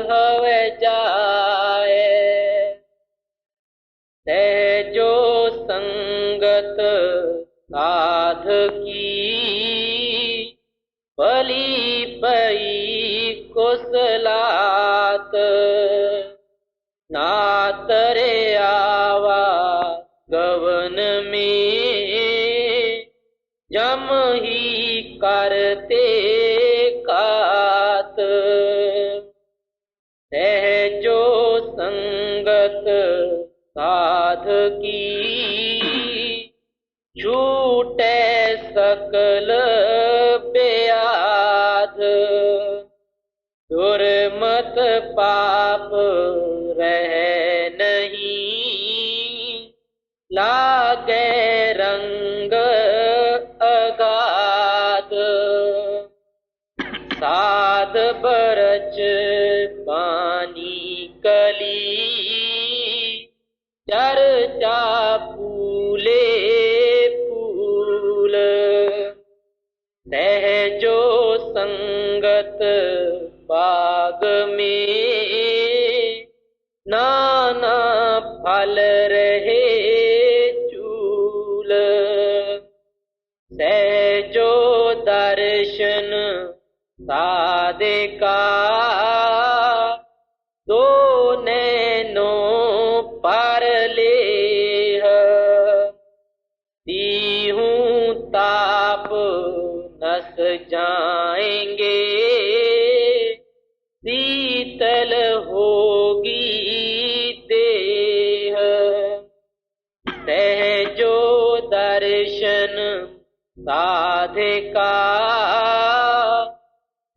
हवे जाए। सहजो संगत साध की, भली पई कुसलात। नात रे आवा गवन में, जम ही करते कात। सहजो संगत साध की, छूटे सकल ब्याध। दुर्मत पाप रह नहीं, लागे रंग अगाध। साध बरच पानी कली, चर्चा फूले फूल। सहजो संगत बाग में, नाना फल रहे साधिका दो नैनों पर लेह दीहूं ताप नस जाएंगे शीतल होगी देह सहजो दर्शन साधिका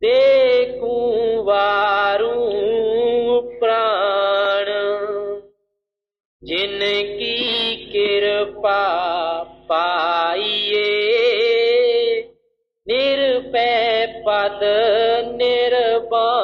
देखूं वारूं प्राण जिनकी कृपा पाइए निर्भय पद निर्वाण